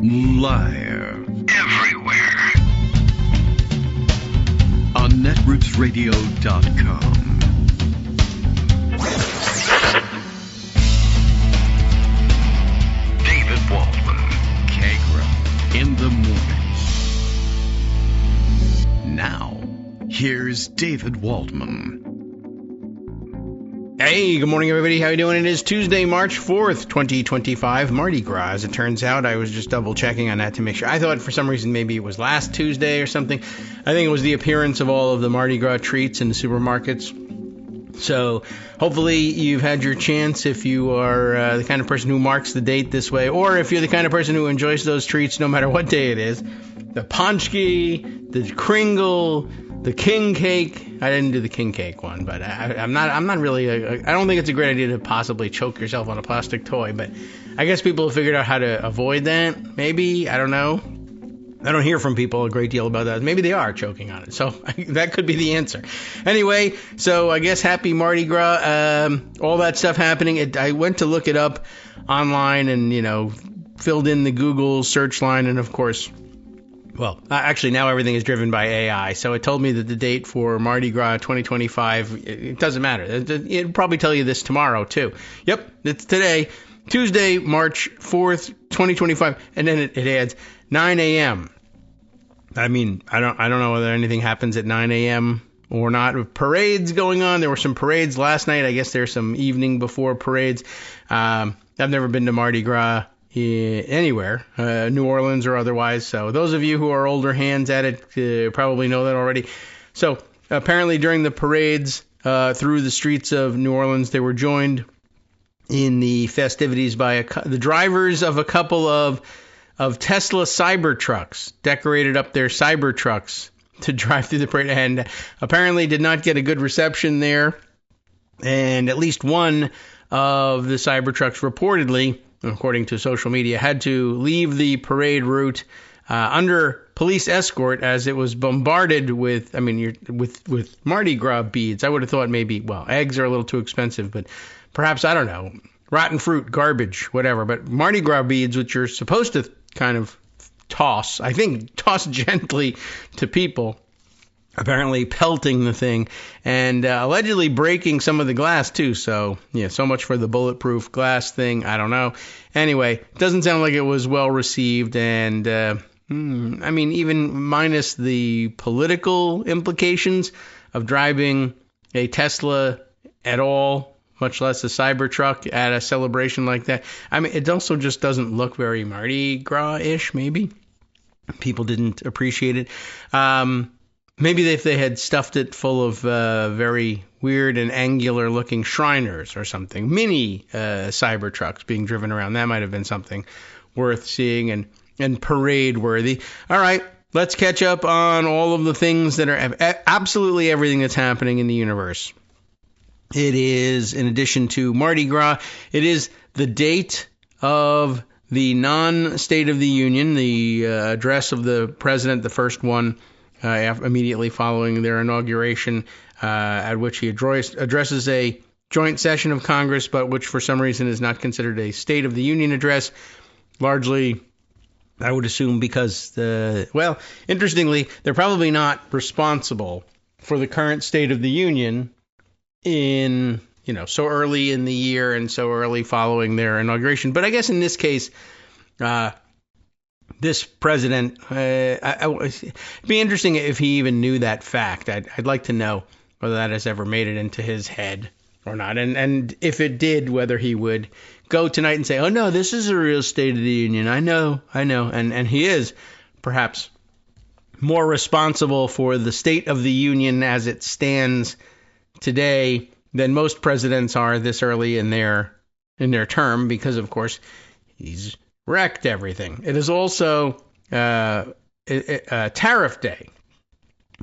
Live. Everywhere. On netrootsradio.com. David Waldman. Kagro. In the mornings. Now, here's David Waldman. Hey, good morning, everybody. How you doing? It is Tuesday, March 4th, 2025, Mardi Gras. As it turns out, I was just double-checking on that to make sure. I thought for some reason maybe it was last Tuesday or something. I think it was the appearance of all of the Mardi Gras treats in the supermarkets. So hopefully you've had your chance if you are the kind of person who marks the date this way, or if you're the kind of person who enjoys those treats no matter what day it is. The Paczki, the Kringle, the King Cake. I didn't do the King Cake one, but I'm not really. I don't think it's a great idea to possibly choke yourself on a plastic toy. But I guess people have figured out how to avoid that. Maybe, I don't know. I don't hear from people a great deal about that. Maybe they are choking on it, so that could be the answer. Anyway, so I guess happy Mardi Gras. All that stuff happening. I went to look it up online and filled in the Google search line, and of course. Well, actually, now everything is driven by AI, so it told me that the date for Mardi Gras 2025, it doesn't matter. It'll probably tell you this tomorrow, too. Yep, it's today, Tuesday, March 4th, 2025, and then it adds 9 a.m. I mean, I don't know whether anything happens at 9 a.m. or not. Parades going on. There were some parades last night. I guess there's some evening before parades. I've never been to Mardi Gras anywhere, New Orleans or otherwise. So those of you who are older hands at it probably know that already. So apparently during the parades through the streets of New Orleans, they were joined in the festivities by the drivers of a couple of Tesla Cybertrucks, decorated up their Cybertrucks to drive through the parade, and apparently did not get a good reception there. And at least one of the Cybertrucks reportedly, according to social media, had to leave the parade route under police escort as it was bombarded with Mardi Gras beads. I would have thought maybe, eggs are a little too expensive, but perhaps, I don't know, rotten fruit, garbage, whatever. But Mardi Gras beads, which you're supposed to kind of toss gently to people, apparently pelting the thing and allegedly breaking some of the glass too. So yeah, so much for the bulletproof glass thing. I don't know. Anyway, doesn't sound like it was well received. And even minus the political implications of driving a Tesla at all, much less a Cybertruck at a celebration like that. I mean, it also just doesn't look very Mardi Gras-ish, maybe. People didn't appreciate it. Maybe if they had stuffed it full of very weird and angular-looking Shriners or something, mini Cybertrucks being driven around, that might have been something worth seeing and parade-worthy. All right, let's catch up on all of the things that are absolutely everything that's happening in the universe. It is, in addition to Mardi Gras, it is the date of the non-State of the Union, the address of the president, the first one, immediately following their inauguration, at which he addresses a joint session of Congress, but which for some reason is not considered a State of the Union address, largely, I would assume, because, interestingly, they're probably not responsible for the current State of the Union in, so early in the year and so early following their inauguration. But I guess in this case, this president, it'd be interesting if he even knew that fact. I'd like to know whether that has ever made it into his head or not. And if it did, whether he would go tonight and say, oh, no, this is a real State of the Union. I know. And he is perhaps more responsible for the State of the Union as it stands today than most presidents are this early in their term, because, of course, he's wrecked everything. It is also Tariff Day.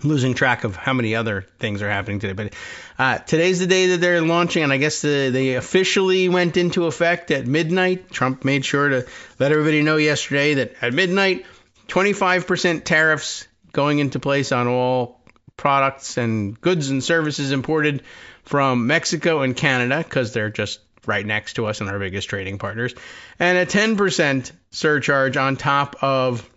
I'm losing track of how many other things are happening today. But today's the day that they're launching, and I guess they officially went into effect at midnight. Trump made sure to let everybody know yesterday that at midnight, 25% tariffs going into place on all products and goods and services imported from Mexico and Canada, because they're just right next to us and our biggest trading partners, and a 10% surcharge on top of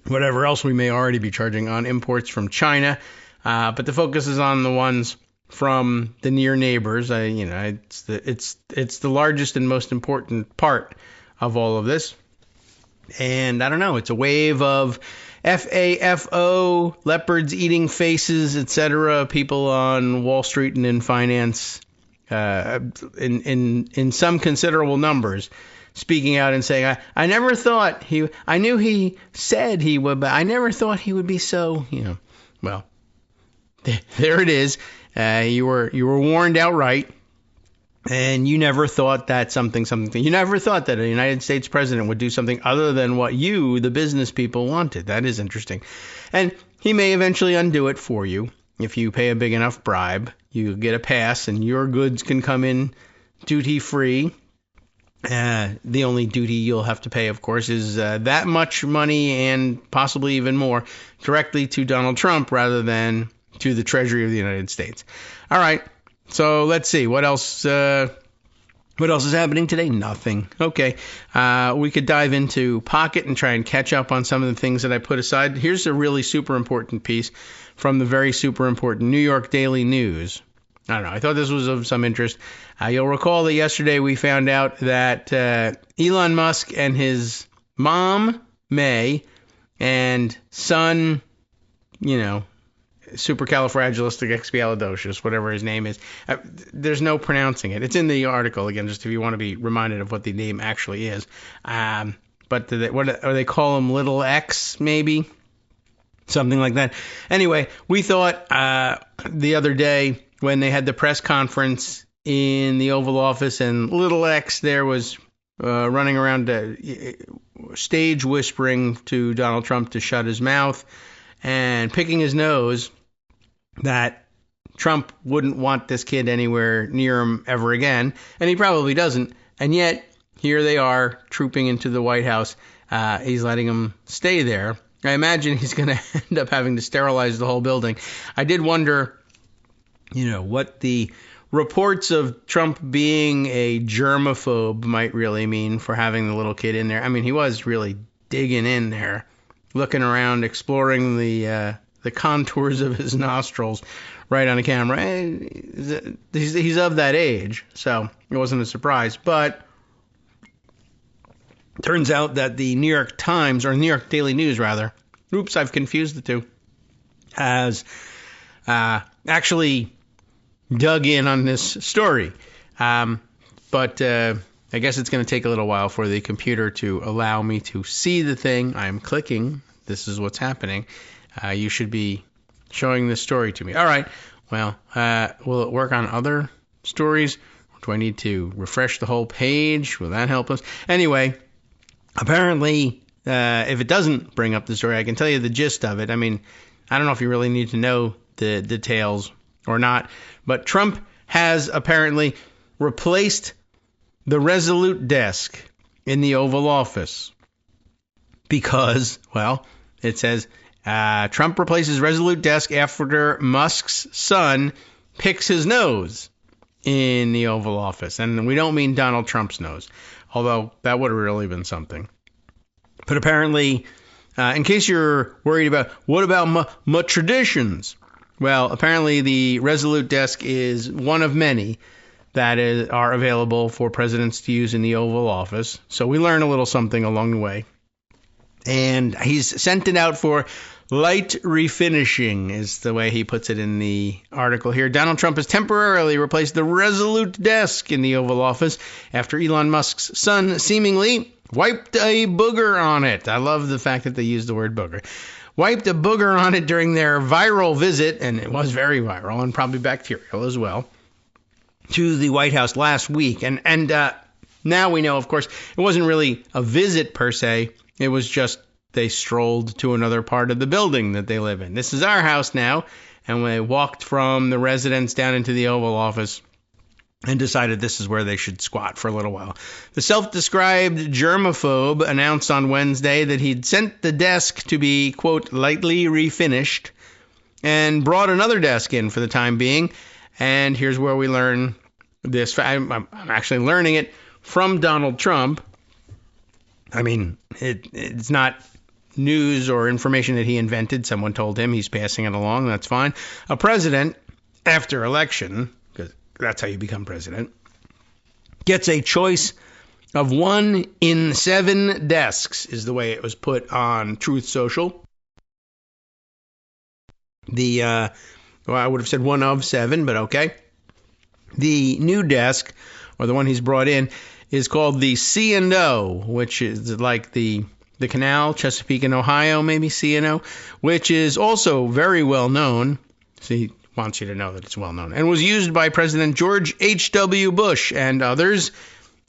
whatever else we may already be charging on imports from China. But the focus is on the ones from the near neighbors. It's the largest and most important part of all of this. And I don't know, it's a wave of FAFO, leopards eating faces, etc. People on Wall Street and in finance, in some considerable numbers, speaking out and saying, I never thought I knew he said he would, but I never thought he would be so, well, there it is. You were warned outright, and you never thought that you never thought that a United States president would do something other than what you, the business people, wanted. That is interesting. And he may eventually undo it for you. If you pay a big enough bribe, you get a pass, and your goods can come in duty-free. The only duty you'll have to pay, of course, is that much money and possibly even more directly to Donald Trump rather than to the Treasury of the United States. All right, so let's see. What else is happening today? Nothing. Okay, we could dive into Pocket and try and catch up on some of the things that I put aside. Here's a really super important piece from the very super important New York Daily News. I don't know. I thought this was of some interest. You'll recall that yesterday we found out that Elon Musk and his mom, May, and son, supercalifragilisticexpialidocious, whatever his name is. There's no pronouncing it. It's in the article, again, just if you want to be reminded of what the name actually is. But they call him Little X, maybe? Something like that. Anyway, we thought the other day when they had the press conference in the Oval Office and Little X there was running around stage whispering to Donald Trump to shut his mouth and picking his nose, that Trump wouldn't want this kid anywhere near him ever again, and he probably doesn't. And yet, here they are trooping into the White House. He's letting them stay there. I imagine he's going to end up having to sterilize the whole building. I did wonder, what the reports of Trump being a germaphobe might really mean for having the little kid in there. I mean, he was really digging in there, looking around, exploring the contours of his nostrils right on the camera. He's of that age, so it wasn't a surprise. But turns out that the New York Times, or New York Daily News rather, oops, I've confused the two, has actually dug in on this story. But I guess it's going to take a little while for the computer to allow me to see the thing. I'm clicking. This is what's happening. You should be showing this story to me. All right. Well, will it work on other stories? Do I need to refresh the whole page? Will that help us? Anyway, apparently, if it doesn't bring up the story, I can tell you the gist of it. I mean, I don't know if you really need to know the details or not, but Trump has apparently replaced the Resolute desk in the Oval Office because, well, it says Trump replaces Resolute desk after Musk's son picks his nose in the Oval Office. And we don't mean Donald Trump's nose, although that would have really been something. But apparently, in case you're worried about, what about my traditions? Well, apparently the Resolute desk is one of many that are available for presidents to use in the Oval Office. So we learn a little something along the way. And he's sent it out for light refinishing, is the way he puts it in the article here. Donald Trump has temporarily replaced the Resolute desk in the Oval Office after Elon Musk's son seemingly wiped a booger on it. I love the fact that they use the word booger. Wiped a booger on it during their viral visit, and it was very viral and probably bacterial as well, to the White House last week. And now we know, of course, it wasn't really a visit per se. It was just they strolled to another part of the building that they live in. This is our house now, and they walked from the residence down into the Oval Office and decided this is where they should squat for a little while. The self-described germaphobe announced on Wednesday that he'd sent the desk to be, quote, lightly refinished, and brought another desk in for the time being. And here's where we learn this. I'm actually learning it from Donald Trump. I mean, it's not news or information that he invented. Someone told him, he's passing it along. That's fine. A president, after election, because that's how you become president, gets a choice of 1 in 7 desks, is the way it was put on Truth Social. Well, I would have said 1 of 7, but okay. The new desk, or the one he's brought in, is called the C&O, which is like the canal, Chesapeake and Ohio, maybe C&O, which is also very well known. So he wants you to know that it's well known, and was used by President George H.W. Bush and others,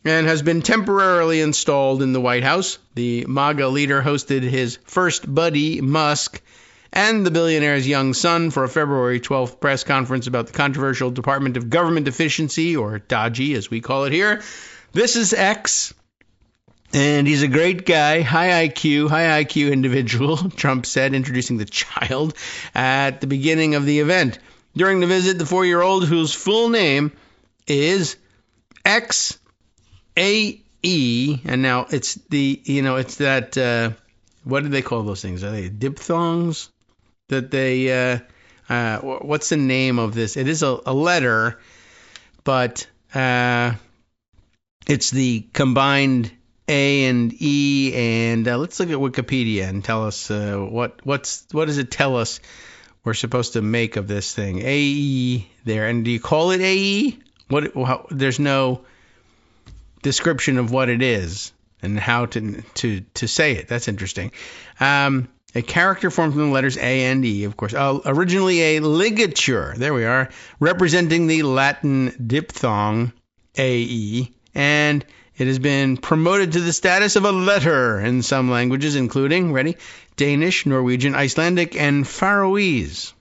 and has been temporarily installed in the White House. The MAGA leader hosted his first buddy, Musk, and the billionaire's young son for a February 12th press conference about the controversial Department of Government Efficiency, or DOGE as we call it here. This is X, and he's a great guy, high IQ individual, Trump said, introducing the child at the beginning of the event. During the visit, the 4-year-old, whose full name is X A-E, and now it's it's that, what do they call those things? Are they diphthongs? That they, what's the name of this? It is a letter, but it's the combined A and E, and let's look at Wikipedia and tell us what does it tell us we're supposed to make of this thing? A-E there, and do you call it A-E? There's no description of what it is and how to say it. That's interesting. A character formed from the letters A and E, of course. Originally a ligature, there we are, representing the Latin diphthong A-E, and it has been promoted to the status of a letter in some languages, including, ready, Danish, Norwegian, Icelandic, and Faroese.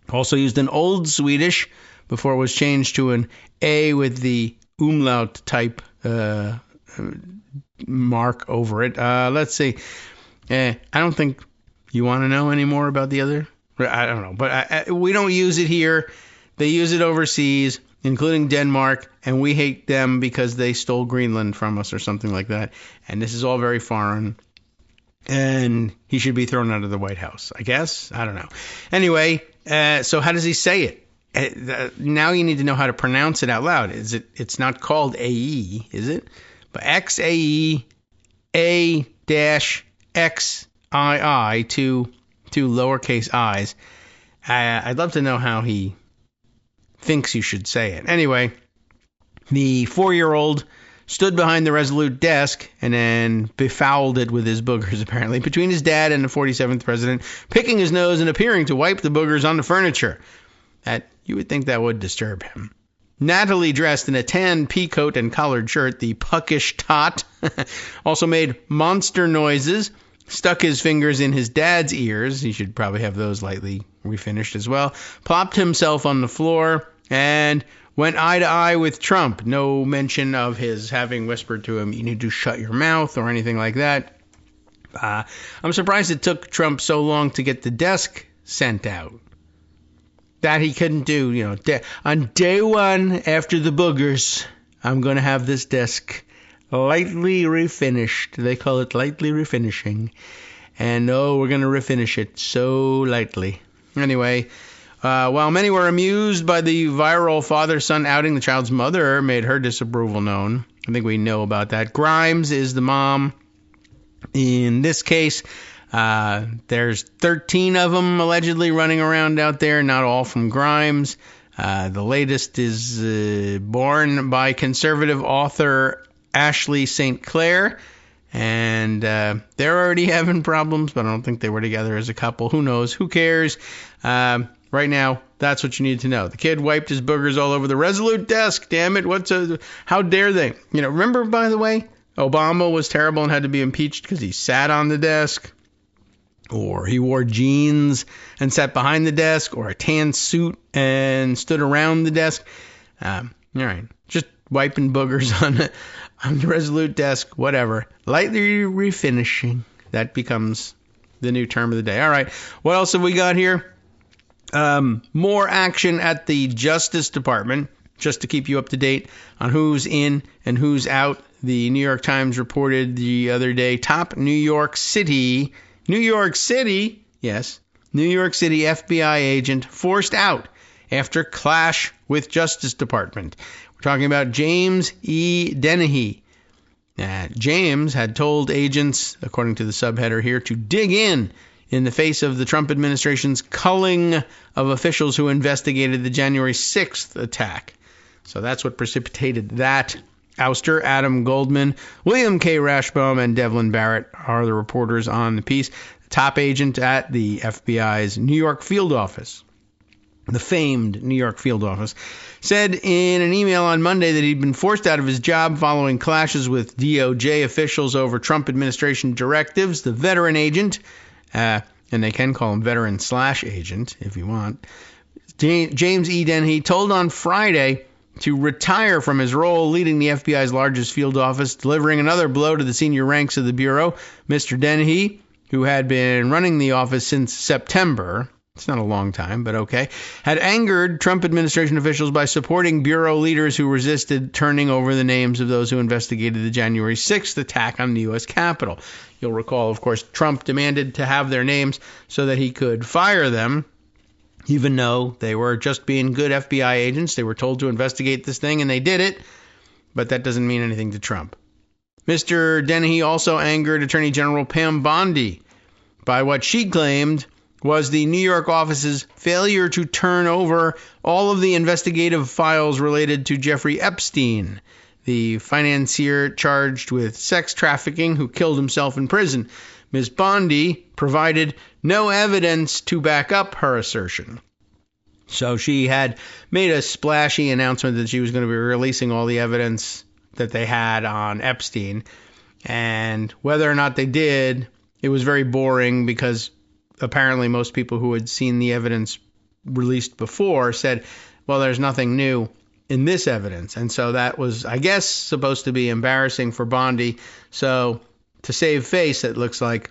Also used in Old Swedish before it was changed to an A with the umlaut type mark over it. Let's see. I don't think you want to know any more about the other. I don't know, but we don't use it here. They use it overseas, including Denmark, and we hate them because they stole Greenland from us or something like that. And this is all very foreign, and he should be thrown out of the White House, I guess. I don't know. Anyway, so how does he say it? Now you need to know how to pronounce it out loud. It's not called A-E, is it? But X-A-E, A-Xii, two lowercase i's. I'd love to know how he thinks you should say it. Anyway, the 4-year-old stood behind the Resolute desk and then befouled it with his boogers, apparently, between his dad and the 47th president, picking his nose and appearing to wipe the boogers on the furniture. You would think that would disturb him. Natalie, dressed in a tan pea coat and collared shirt, the puckish tot, also made monster noises, stuck his fingers in his dad's ears, he should probably have those lightly refinished as well, plopped himself on the floor, and went eye to eye with Trump. No mention of his having whispered to him, you need to shut your mouth or anything like that. I'm surprised it took Trump so long to get the desk sent out. That he couldn't do, on day one after the boogers, I'm going to have this desk lightly refinished. They call it lightly refinishing. And we're going to refinish it so lightly. Anyway, while many were amused by the viral father-son outing, the child's mother made her disapproval known. I think we know about that. Grimes is the mom. In this case, there's 13 of them allegedly running around out there, not all from Grimes. The latest is born by conservative author Ashley St. Clair, and they're already having problems, but I don't think they were together as a couple. Who knows? Who cares? Right now, that's what you need to know. The kid wiped his boogers all over the Resolute desk. Damn it! How dare they? Remember, by the way, Obama was terrible and had to be impeached because he sat on the desk, or he wore jeans and sat behind the desk, or a tan suit and stood around the desk. All right, just wiping boogers on the Resolute desk, whatever. Lightly refinishing. That becomes the new term of the day. All right, what else have we got here? More action at the Justice Department. just to keep you up to date on who's in and who's out. The New York Times reported the other day, top New York City FBI agent forced out after clash with Justice Department. We're talking about James E. Dennehy. James had told agents, according to the subheader here, to dig in the face of the Trump administration's culling of officials who investigated the January 6th attack. So that's what precipitated that ouster. Adam Goldman, William K. Rashbaum, and Devlin Barrett are the reporters on the piece. Top agent at the FBI's New York field office, the famed New York field office, said in an email on Monday that he'd been forced out of his job following clashes with DOJ officials over Trump administration directives. The veteran agent, and they can call him veteran/agent if you want, James E. Dennehy, told on Friday to retire from his role leading the FBI's largest field office, delivering another blow to the senior ranks of the Bureau. Mr. Dennehy, who had been running the office since September, it's not a long time, but okay, had angered Trump administration officials by supporting Bureau leaders who resisted turning over the names of those who investigated the January 6th attack on the U.S. Capitol. You'll recall, of course, Trump demanded to have their names so that he could fire them, even though they were just being good FBI agents. They were told to investigate this thing, and they did it, but that doesn't mean anything to Trump. Mr. Dennehy also angered Attorney General Pam Bondi by what she claimed was the New York office's failure to turn over all of the investigative files related to Jeffrey Epstein, the financier charged with sex trafficking who killed himself in prison. Ms. Bondi provided no evidence to back up her assertion. So she had made a splashy announcement that she was going to be releasing all the evidence that they had on Epstein. And whether or not they did, it was very boring because apparently most people who had seen the evidence released before said, well, there's nothing new in this evidence. And so that was, I guess, supposed to be embarrassing for Bondi. So to save face, it looks like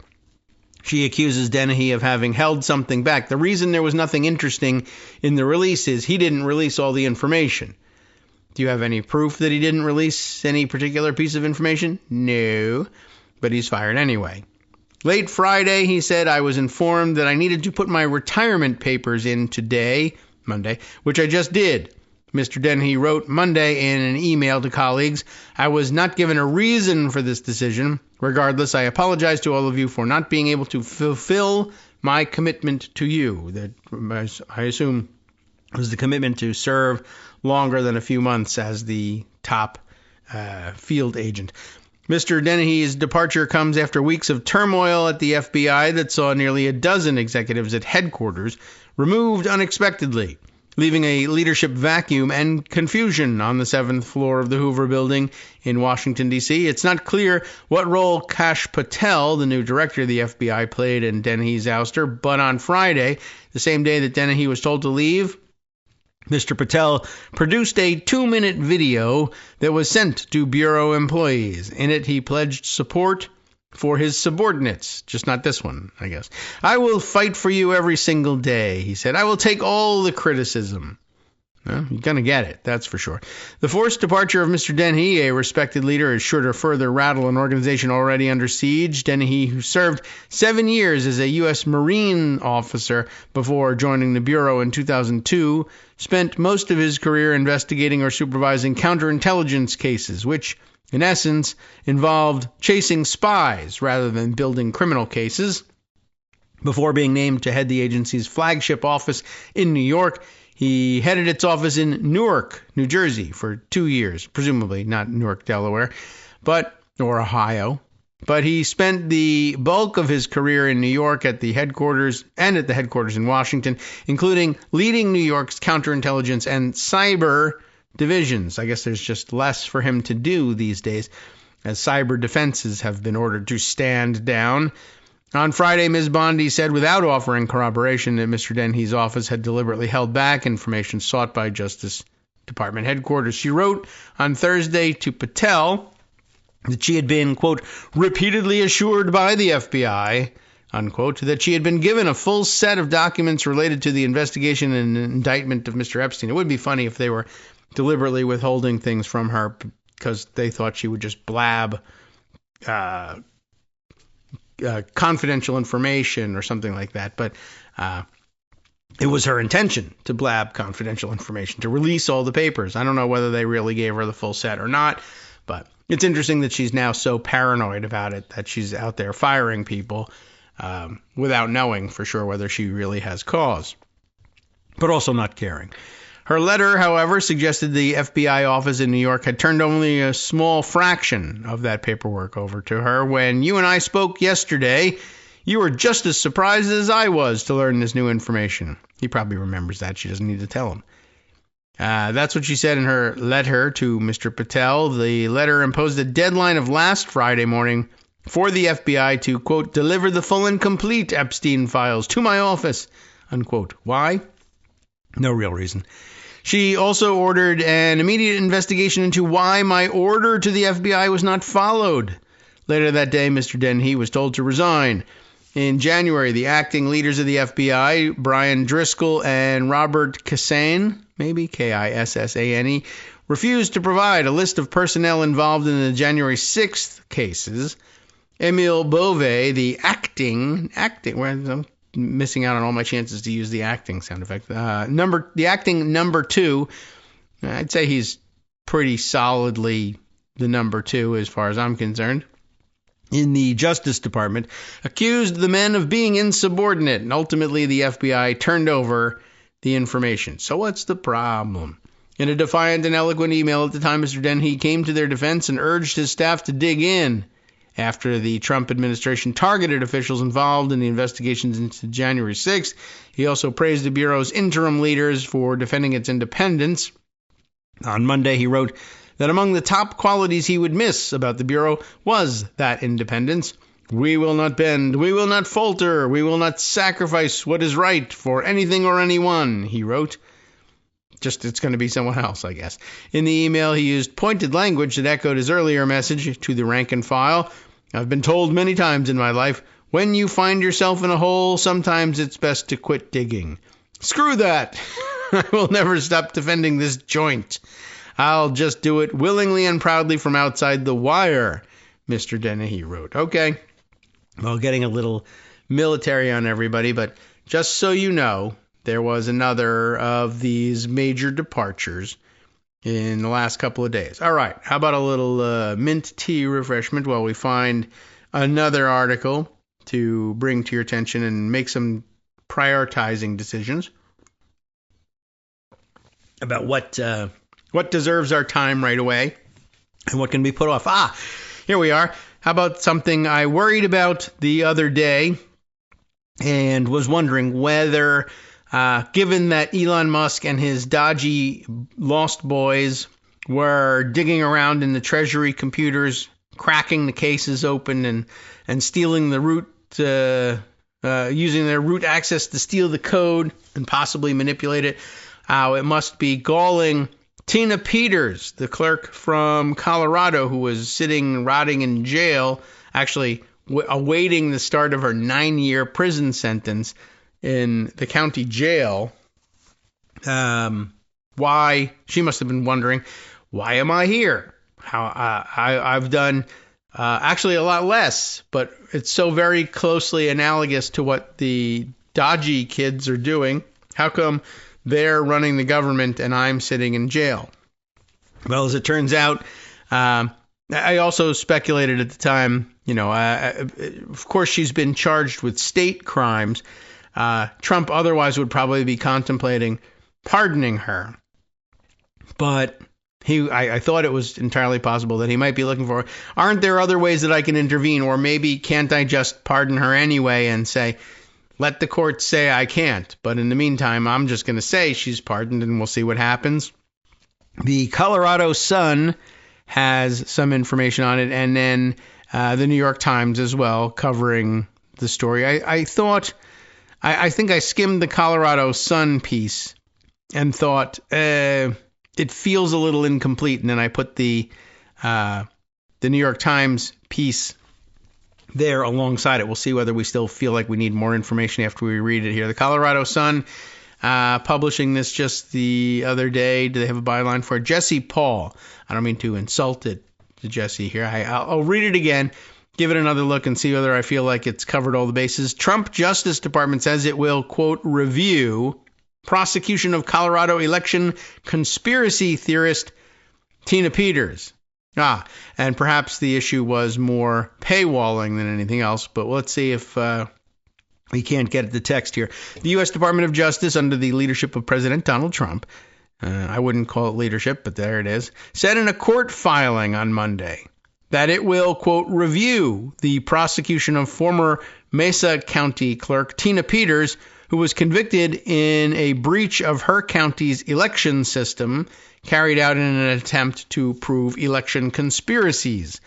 she accuses Dennehy of having held something back. The reason there was nothing interesting in the release is he didn't release all the information. Do you have any proof that he didn't release any particular piece of information? No, but he's fired anyway. Late Friday, he said, I was informed that I needed to put my retirement papers in today, Monday, which I just did. Mr. Dennehy wrote Monday in an email to colleagues, I was not given a reason for this decision. Regardless, I apologize to all of you for not being able to fulfill my commitment to you. That, I assume, was the commitment to serve longer than a few months as the top field agent. Mr. Dennehy's departure comes after weeks of turmoil at the FBI that saw nearly a dozen executives at headquarters removed unexpectedly, leaving a leadership vacuum and confusion on the 7th floor of the Hoover Building in Washington, D.C. It's not clear what role Kash Patel, the new director of the FBI, played in Dennehy's ouster, but on Friday, the same day that Dennehy was told to leave, Mr. Patel produced a 2-minute video that was sent to Bureau employees. In it, he pledged support for his subordinates, just not this one, I guess. I will fight for you every single day, he said. I will take all the criticism. Well, you're going to get it, that's for sure. The forced departure of Mr. Dennehy, a respected leader, is sure to further rattle an organization already under siege. Dennehy, who served 7 years as a U.S. Marine officer before joining the Bureau in 2002, spent most of his career investigating or supervising counterintelligence cases, which, in essence, involved chasing spies rather than building criminal cases. Before being named to head the agency's flagship office in New York, he headed its office in Newark, New Jersey, for 2 years, presumably not Newark, Delaware, or Ohio. But he spent the bulk of his career in New York at the headquarters in Washington, including leading New York's counterintelligence and cyber divisions. I guess there's just less for him to do these days, as cyber defenses have been ordered to stand down. On Friday, Ms. Bondi said, without offering corroboration, that Mr. Dennehy's office had deliberately held back information sought by Justice Department headquarters. She wrote on Thursday to Patel that she had been, quote, repeatedly assured by the FBI, unquote, that she had been given a full set of documents related to the investigation and indictment of Mr. Epstein. It would be funny if they were deliberately withholding things from her because they thought she would just blab confidential information or something like that. But it was her intention to blab confidential information, to release all the papers. I don't know whether they really gave her the full set or not, but it's interesting that she's now so paranoid about it that she's out there firing people without knowing for sure whether she really has cause, but also not caring. Her letter, however, suggested the FBI office in New York had turned only a small fraction of that paperwork over to her. When you and I spoke yesterday, you were just as surprised as I was to learn this new information. He probably remembers that. She doesn't need to tell him. That's what she said in her letter to Mr. Patel. The letter imposed a deadline of last Friday morning for the FBI to, quote, deliver the full and complete Epstein files to my office, unquote. Why? No real reason. She also ordered an immediate investigation into why my order to the FBI was not followed. Later that day, Mr. Dennehy was told to resign. In January, the acting leaders of the FBI, Brian Driscoll and Robert Kissane, maybe Kissane, refused to provide a list of personnel involved in the January 6th cases. Emile Beauvais, the acting, I'm missing out on all my chances to use the acting sound effect. The acting number 2, I'd say he's pretty solidly the number 2 as far as I'm concerned, in the Justice Department, accused the men of being insubordinate, and ultimately the FBI turned over the information. So what's the problem? In a defiant and eloquent email at the time, Mr. Dennehy came to their defense and urged his staff to dig in. After the Trump administration targeted officials involved in the investigations into January 6th, he also praised the Bureau's interim leaders for defending its independence. On Monday, he wrote that among the top qualities he would miss about the Bureau was that independence. We will not bend, we will not falter, we will not sacrifice what is right for anything or anyone, he wrote. Just it's going to be someone else, I guess. In the email, he used pointed language that echoed his earlier message to the rank and file. I've been told many times in my life, when you find yourself in a hole, sometimes it's best to quit digging. Screw that! I will never stop defending this joint. I'll just do it willingly and proudly from outside the wire, Mr. Dennehy wrote. Okay. Well, getting a little military on everybody, but just so you know, there was another of these major departures in the last couple of days. All right. How about a little mint tea refreshment while we find another article to bring to your attention and make some prioritizing decisions about what deserves our time right away and what can be put off. Here we are. How about something I worried about the other day and was wondering whether, given that Elon Musk and his dodgy lost boys were digging around in the Treasury computers, cracking the cases open and stealing the root, using their root access to steal the code and possibly manipulate it, it must be galling Tina Peters, the clerk from Colorado who was sitting rotting in jail, actually awaiting the start of her 9-year prison sentence in the county jail. Why? She must have been wondering, why am I here? I've done actually a lot less, but it's so very closely analogous to what the dodgy kids are doing. How come they're running the government and I'm sitting in jail? Well, as it turns out, I also speculated at the time, of course she's been charged with state crimes. Trump otherwise would probably be contemplating pardoning her. But I thought it was entirely possible that he might be looking for, aren't there other ways that I can intervene? Or maybe can't I just pardon her anyway and say, let the court say I can't. But in the meantime, I'm just going to say she's pardoned and we'll see what happens. The Colorado Sun has some information on it, and then the New York Times as well, covering the story. I think I skimmed the Colorado Sun piece and thought it feels a little incomplete, and then I put the New York Times piece there alongside it. We'll see whether we still feel like we need more information after we read it here. The Colorado Sun publishing this just the other day. Do they have a byline for it? Jesse Paul. I don't mean to insult it to Jesse here. I'll read it again, give it another look, and see whether I feel like it's covered all the bases. Trump Justice Department says it will, quote, review prosecution of Colorado election conspiracy theorist Tina Peters. And perhaps the issue was more paywalling than anything else, but let's see if we can't get at the text here. The U.S. Department of Justice, under the leadership of President Donald Trump, I wouldn't call it leadership, but there it is, said in a court filing on Monday that it will, quote, review the prosecution of former Mesa County clerk Tina Peters, who was convicted in a breach of her county's election system carried out in an attempt to prove election conspiracies.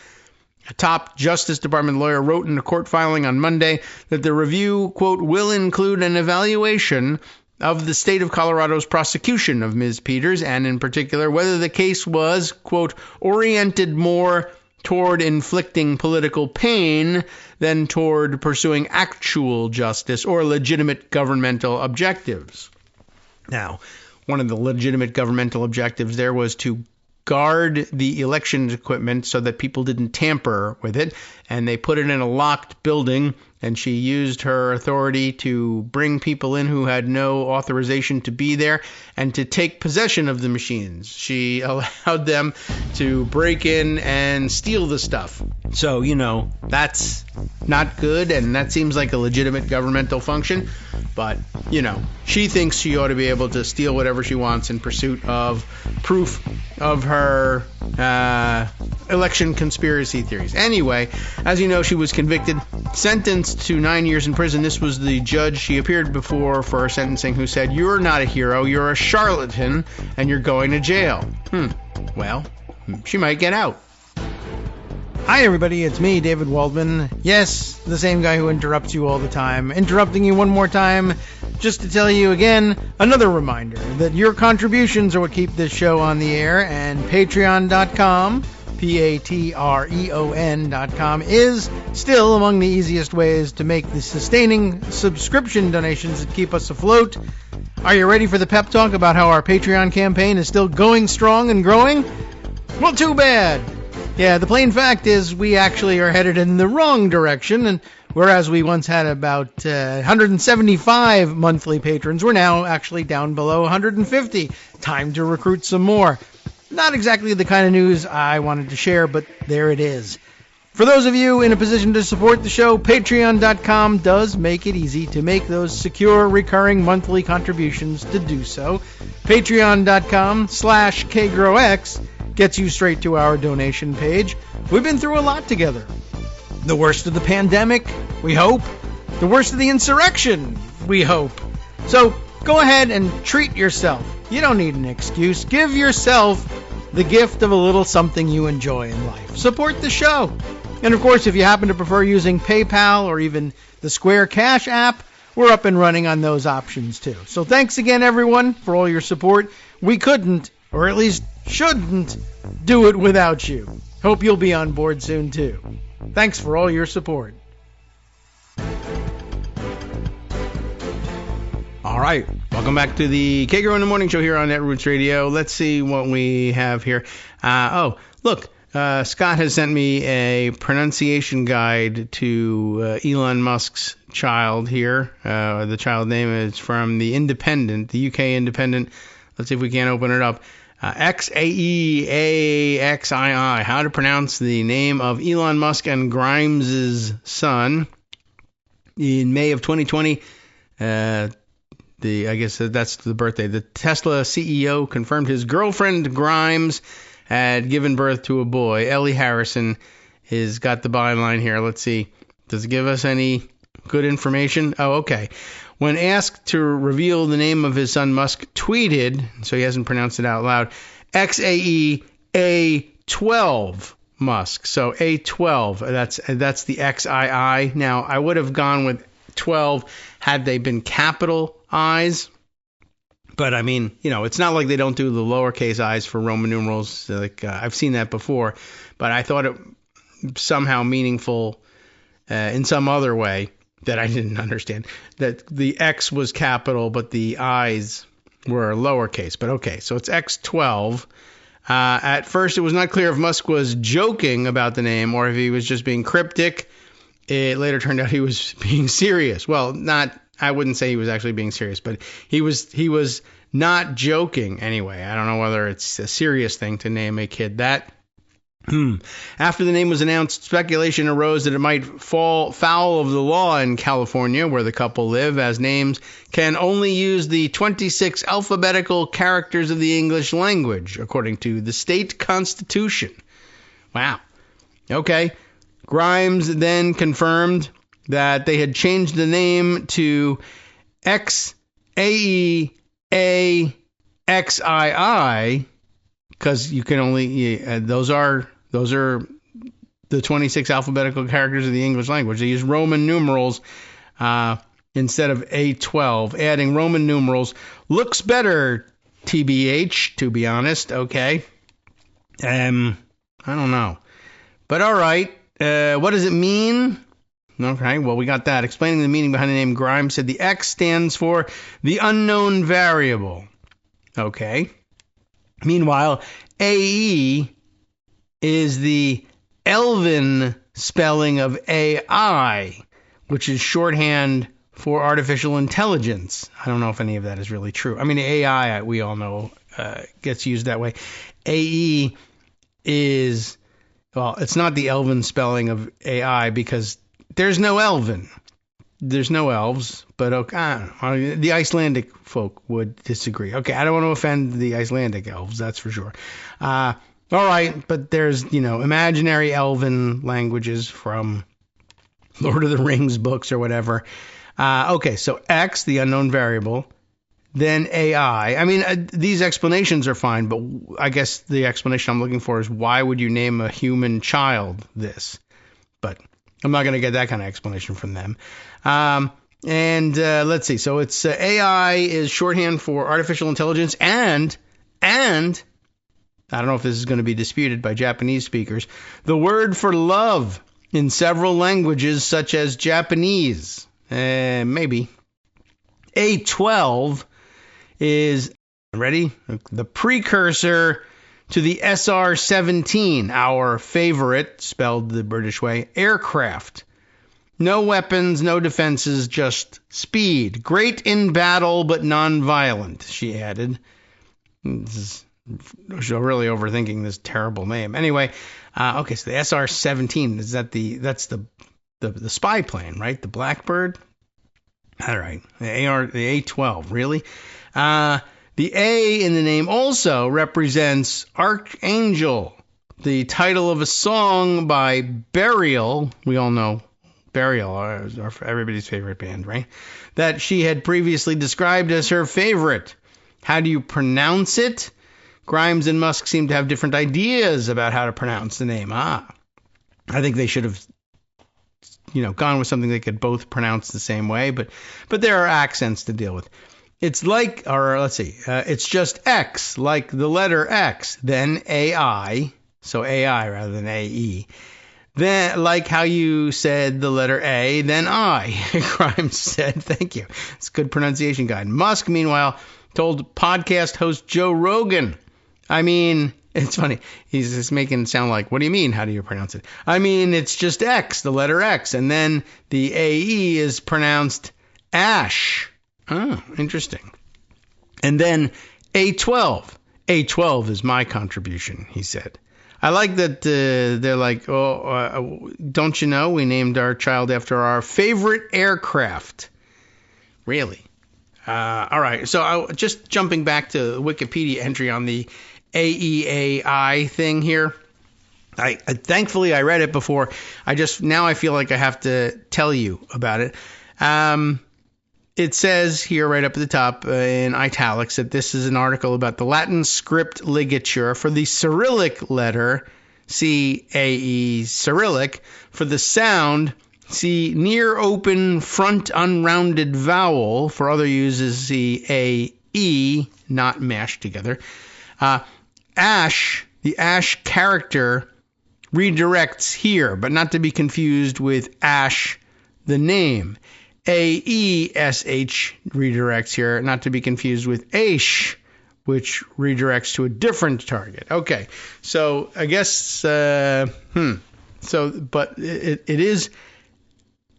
A top Justice Department lawyer wrote in a court filing on Monday that the review, quote, will include an evaluation of the state of Colorado's prosecution of Ms. Peters, and in particular whether the case was, quote, oriented more toward inflicting political pain than toward pursuing actual justice or legitimate governmental objectives. Now, one of the legitimate governmental objectives there was to guard the election equipment so that people didn't tamper with it, and they put it in a locked building, and she used her authority to bring people in who had no authorization to be there and to take possession of the machines. She allowed them to break in and steal the stuff. So, that's not good, and that seems like a legitimate governmental function. But, she thinks she ought to be able to steal whatever she wants in pursuit of proof of her election conspiracy theories. Anyway, as you know, she was convicted, sentenced to 9 years in prison. This was the judge she appeared before for her sentencing who said, "You're not a hero, you're a charlatan, and you're going to jail." Well, she might get out. Hi everybody, it's me, David Waldman. Yes, the same guy who interrupts you all the time. Interrupting you one more time just to tell you again, another reminder that your contributions are what keep this show on the air, and patreon.com, patreon.com, is still among the easiest ways to make the sustaining subscription donations that keep us afloat. Are you ready for the pep talk about how our Patreon campaign is still going strong and growing? Well, too bad. Yeah, the plain fact is we actually are headed in the wrong direction, and whereas we once had about 175 monthly patrons, we're now actually down below 150. Time to recruit some more. Not exactly the kind of news I wanted to share, but there it is. For those of you in a position to support the show, patreon.com does make it easy to make those secure, recurring monthly contributions to do so. Patreon.com/KagroX gets you straight to our donation page. We've been through a lot together. The worst of the pandemic, we hope. The worst of the insurrection, we hope. So go ahead and treat yourself. You don't need an excuse. Give yourself the gift of a little something you enjoy in life. Support the show. And of course, if you happen to prefer using PayPal or even the Square Cash app, we're up and running on those options too. So thanks again, everyone, for all your support. We couldn't, or at least shouldn't, do it without you. Hope you'll be on board soon too. Thanks for all your support. All right, welcome back to the Kagro in the Morning Show here on Netroots Radio. Let's see what we have here. Look, Scott has sent me a pronunciation guide to Elon Musk's child here. The child name is from the Independent, the UK Independent. Let's see if we can open it up. Æ A-Xii, how to pronounce the name of Elon Musk and Grimes' son. In May of 2020, I guess that's the birthday, the Tesla CEO confirmed his girlfriend Grimes had given birth to a boy. Ellie Harrison has got the byline here. Let's see. Does it give us any good information? Oh, okay. When asked to reveal the name of his son, Musk tweeted, so he hasn't pronounced it out loud, Æ-Xii A-12 Musk. So A12, that's the XII. Now, I would have gone with 12 had they been capital I's. But, I mean, it's not like they don't do the lowercase i's for Roman numerals. Like I've seen that before. But I thought it somehow meaningful in some other way that I didn't understand, that the X was capital, but the I's were lowercase. But okay, so it's X12. At first, it was not clear if Musk was joking about the name or if he was just being cryptic. It later turned out he was being serious. Well, I wouldn't say he was actually being serious, but he was not joking anyway. I don't know whether it's a serious thing to name a kid that. After the name was announced, speculation arose that it might fall foul of the law in California, where the couple live, as names can only use the 26 alphabetical characters of the English language, according to the state constitution. Wow. Okay. Grimes then confirmed that they had changed the name to A-Xii, because you can only those are the 26 alphabetical characters of the English language. They use Roman numerals instead of A12. Adding Roman numerals looks better, TBH, to be honest. Okay. I don't know. But all right. What does it mean? Okay, well, we got that. Explaining the meaning behind the name, Grimes said the X stands for the unknown variable. Okay. Meanwhile, AE is the Elven spelling of AI, which is shorthand for artificial intelligence. I don't know if any of that is really true. I mean, AI, we all know, gets used that way. AE is, well, it's not the Elven spelling of AI because there's no Elven. There's no elves, but okay, I don't know. The Icelandic folk would disagree. Okay, I don't want to offend the Icelandic elves, that's for sure. All right, but there's, imaginary elven languages from Lord of the Rings books or whatever. Okay, so X, the unknown variable, then AI. I mean, these explanations are fine, but I guess the explanation I'm looking for is why would you name a human child this? But I'm not going to get that kind of explanation from them. Let's see. So it's AI is shorthand for artificial intelligence and I don't know if this is going to be disputed by Japanese speakers, the word for love in several languages such as Japanese. Maybe. A12 is, ready? The precursor to the SR-17, our favorite, spelled the British way, aircraft. No weapons, no defenses, just speed. Great in battle, but non-violent, she added. She's really overthinking this terrible name. Anyway, okay, so the SR-17, that's the spy plane, right? The Blackbird? All right, the A-12, really? The A in the name also represents Archangel, the title of a song by Burial. We all know Burial, everybody's favorite band, right? That she had previously described as her favorite. How do you pronounce it? Grimes and Musk seem to have different ideas about how to pronounce the name. I think they should have, gone with something they could both pronounce the same way, but there are accents to deal with. It's like, it's just X, like the letter X, then AI, so AI rather than AE. Then, like how you said the letter A, then I, Grimes said. Thank you. It's a good pronunciation guide. Musk, meanwhile, told podcast host Joe Rogan, it's funny. He's just making it sound like, what do you mean? How do you pronounce it? It's just X, the letter X, and then the AE is pronounced Ash. Oh, interesting. And then A12. A12 is my contribution, he said. I like that they're like, don't you know, we named our child after our favorite aircraft. Really? All right, so just jumping back to the Wikipedia entry on the AEAI thing here. Thankfully I read it before. Now I feel like I have to tell you about it. It says here right up at the top in italics that this is an article about the Latin script ligature for the Cyrillic letter, C-A-E, Cyrillic, for the sound, C, near open front unrounded vowel, for other uses, C-A-E, not mashed together. Ash, the Ash character, redirects here, but not to be confused with Ash, the name. A-E-S-H redirects here, not to be confused with A-X-ii, which redirects to a different target. Okay, so I guess, so, but it is,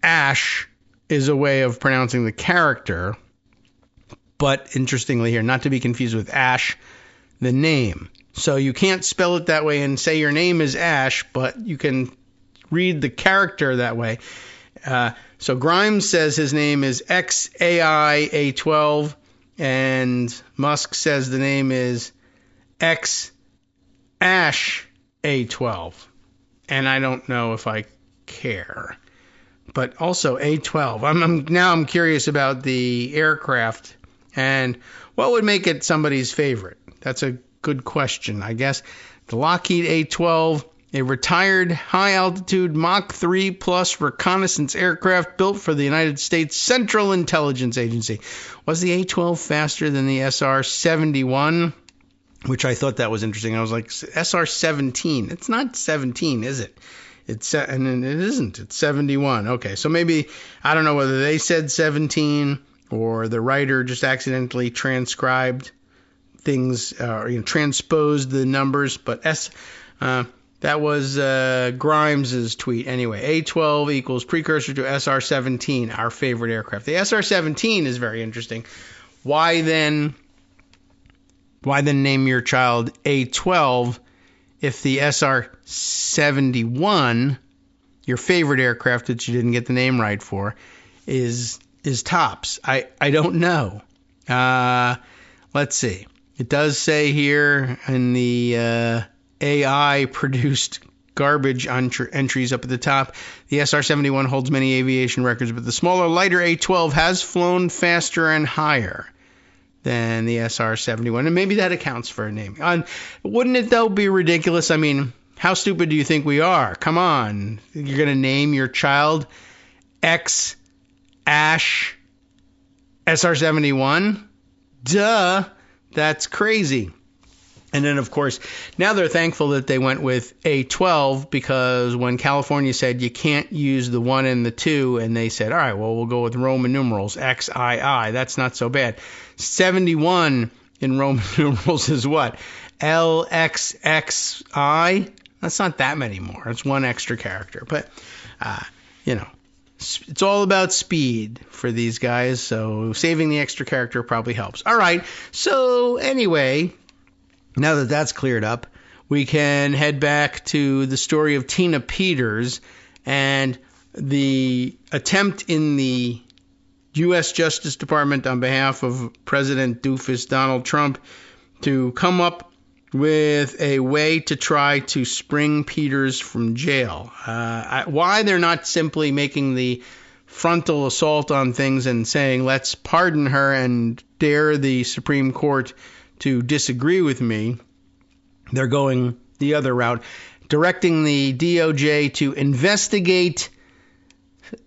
Ash is a way of pronouncing the character, but interestingly here, not to be confused with Ash, the name. So you can't spell it that way and say your name is Ash, but you can read the character that way. So Grimes says his name is X-A-I-A-12, and Musk says the name is X-A-A-12. And I don't know if I care. But also A-12. I'm curious about the aircraft and what would make it somebody's favorite. That's a good question, I guess. The Lockheed A-12, a retired high-altitude Mach 3 plus reconnaissance aircraft built for the United States Central Intelligence Agency. Was the A-12 faster than the SR-71? Which I thought that was interesting. I was like, SR-17. It's not 17, is it? And it isn't. It's 71. Okay, so maybe, I don't know whether they said 17 or the writer just accidentally transcribed things, transposed the numbers, but that was Grimes's tweet. Anyway, A-12 equals precursor to SR-17, our favorite aircraft. The SR-17 is very interesting. Why then name your child A-12 if the SR-71, your favorite aircraft that you didn't get the name right for, is tops? I don't know. Let's see. It does say here in the AI produced garbage entries up at the top, the SR-71 holds many aviation records, but the smaller, lighter A-12 has flown faster and higher than the SR-71, and maybe that accounts for a name. Wouldn't it, though, be ridiculous? I mean, how stupid do you think we are? Come on. You're going to name your child X-A-X-ii SR-71? Duh. That's crazy. And then, of course, now they're thankful that they went with A-12 because when California said you can't use the 1 and the 2, and they said, all right, well, we'll go with Roman numerals, XII. That's not so bad. 71 in Roman numerals is what? LXXI? That's not that many more. It's one extra character. But, it's all about speed for these guys, so saving the extra character probably helps. All right, so anyway, now that that's cleared up, we can head back to the story of Tina Peters and the attempt in the U.S. Justice Department on behalf of President Doofus Donald Trump to come up with a way to try to spring Peters from jail. Why they're not simply making the frontal assault on things and saying, let's pardon her and dare the Supreme Court to disagree with me, they're going the other route, directing the DOJ to investigate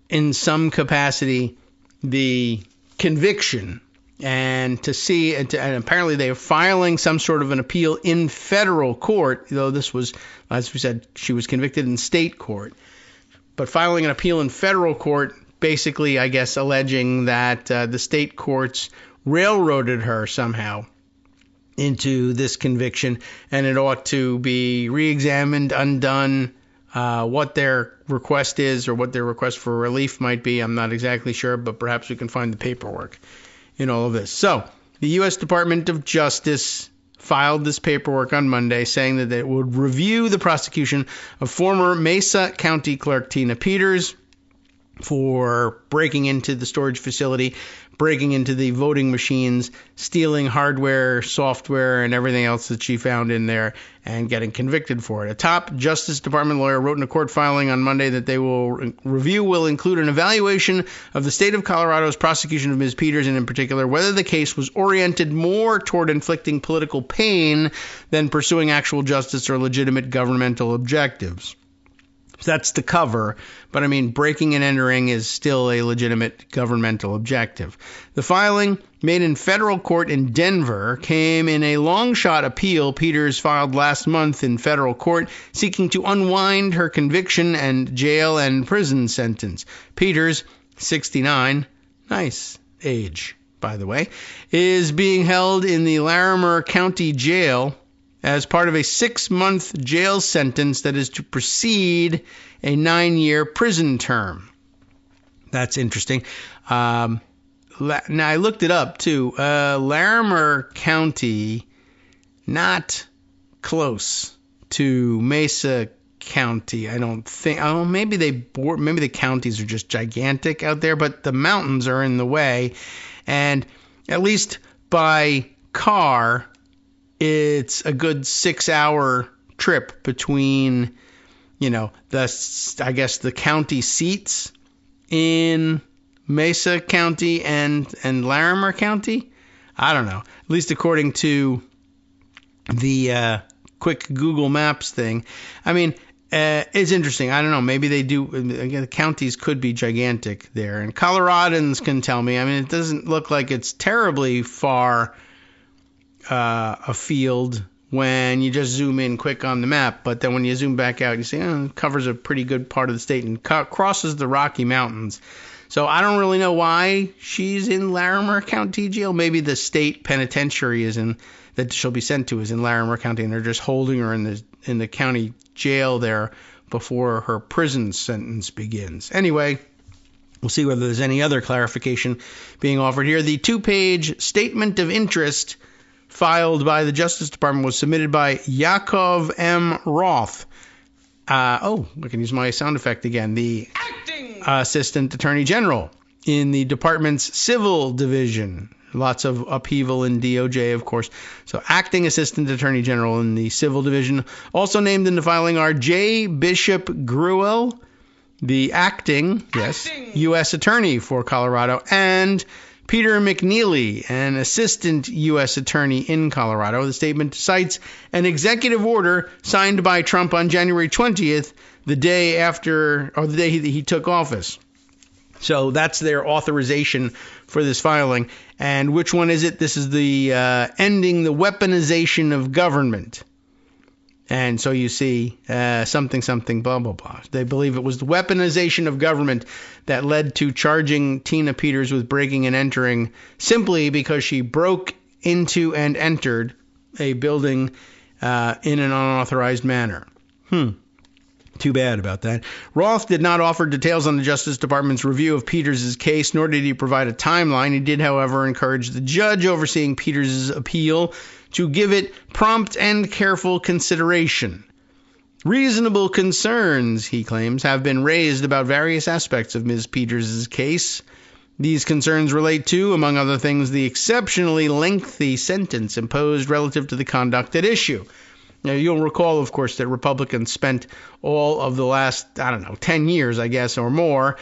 in some capacity the conviction and to see, and apparently they are filing some sort of an appeal in federal court, though this was, as we said, she was convicted in state court, but filing an appeal in federal court, basically, I guess, alleging that the state courts railroaded her somehow into this conviction, and it ought to be re-examined, undone. What their request is or what their request for relief might be, I'm not exactly sure, but perhaps we can find the paperwork in all of this. So, the U.S. Department of Justice filed this paperwork on Monday saying that it would review the prosecution of former Mesa County Clerk Tina Peters for breaking into the storage facility, breaking into the voting machines, stealing hardware, software, and everything else that she found in there, and getting convicted for it. A top Justice Department lawyer wrote in a court filing on Monday that they will include an evaluation of the state of Colorado's prosecution of Ms. Peters, and in particular, whether the case was oriented more toward inflicting political pain than pursuing actual justice or legitimate governmental objectives. That's the cover, but I mean, breaking and entering is still a legitimate governmental objective. The filing, made in federal court in Denver, came in a long-shot appeal Peters filed last month in federal court, seeking to unwind her conviction and jail and prison sentence. Peters, 69, nice age, by the way, is being held in the Larimer County Jail as part of a 6-month jail sentence that is to precede a 9-year prison term. That's interesting. Now, I looked it up, too. Larimer County, not close to Mesa County, I don't think. Oh, maybe the counties are just gigantic out there, but the mountains are in the way. And at least by car, it's a good 6-hour trip between, the county seats in Mesa County and Larimer County. I don't know. At least according to the quick Google Maps thing. I mean, it's interesting. I don't know. Maybe they do. Again, the counties could be gigantic there. And Coloradans can tell me. I mean, it doesn't look like it's terribly far afield when you just zoom in quick on the map. But then when you zoom back out, you see it covers a pretty good part of the state and crosses the Rocky Mountains. So I don't really know why she's in Larimer County Jail. Maybe the state penitentiary that she'll be sent to is in Larimer County, and they're just holding her in the county jail there before her prison sentence begins. Anyway, we'll see whether there's any other clarification being offered here. The 2-page statement of interest filed by the Justice Department was submitted by Yakov M. Roth. I can use my sound effect again. The Assistant Attorney General in the department's Civil Division. Lots of upheaval in DOJ, of course. So Acting Assistant Attorney General in the Civil Division. Also named in the filing are J. Bishop Gruel, the acting U.S. Attorney for Colorado, and Peter McNeely, an Assistant U.S. Attorney in Colorado. The statement cites an executive order signed by Trump on January 20th, the day he took office. So that's their authorization for this filing. And which one is it? This is the ending the weaponization of government. And so you see something, blah, blah, blah. They believe it was the weaponization of government that led to charging Tina Peters with breaking and entering simply because she broke into and entered a building in an unauthorized manner. Too bad about that. Roth did not offer details on the Justice Department's review of Peters' case, nor did he provide a timeline. He did, however, encourage the judge overseeing Peters' appeal to give it prompt and careful consideration. Reasonable concerns, he claims, have been raised about various aspects of Ms. Peters' case. These concerns relate to, among other things, the exceptionally lengthy sentence imposed relative to the conduct at issue. Now, you'll recall, of course, that Republicans spent all of the last, 10 years, I guess, or more,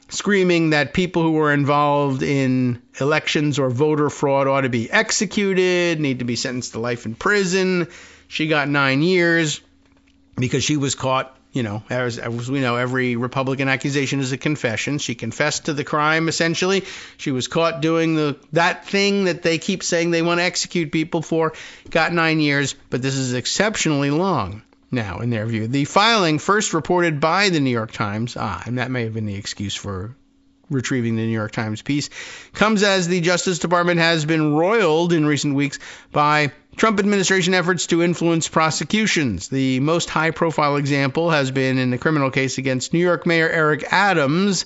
screaming that people who were involved in elections or voter fraud ought to be executed, need to be sentenced to life in prison. She got 9 years because she was caught, as we know, every Republican accusation is a confession. She confessed to the crime, essentially. She was caught doing that thing that they keep saying they want to execute people for, got 9 years, but this is exceptionally long now, in their view. The filing, first reported by the New York Times, and that may have been the excuse for retrieving the New York Times piece, comes as the Justice Department has been roiled in recent weeks by Trump administration efforts to influence prosecutions. The most high-profile example has been in the criminal case against New York Mayor Eric Adams,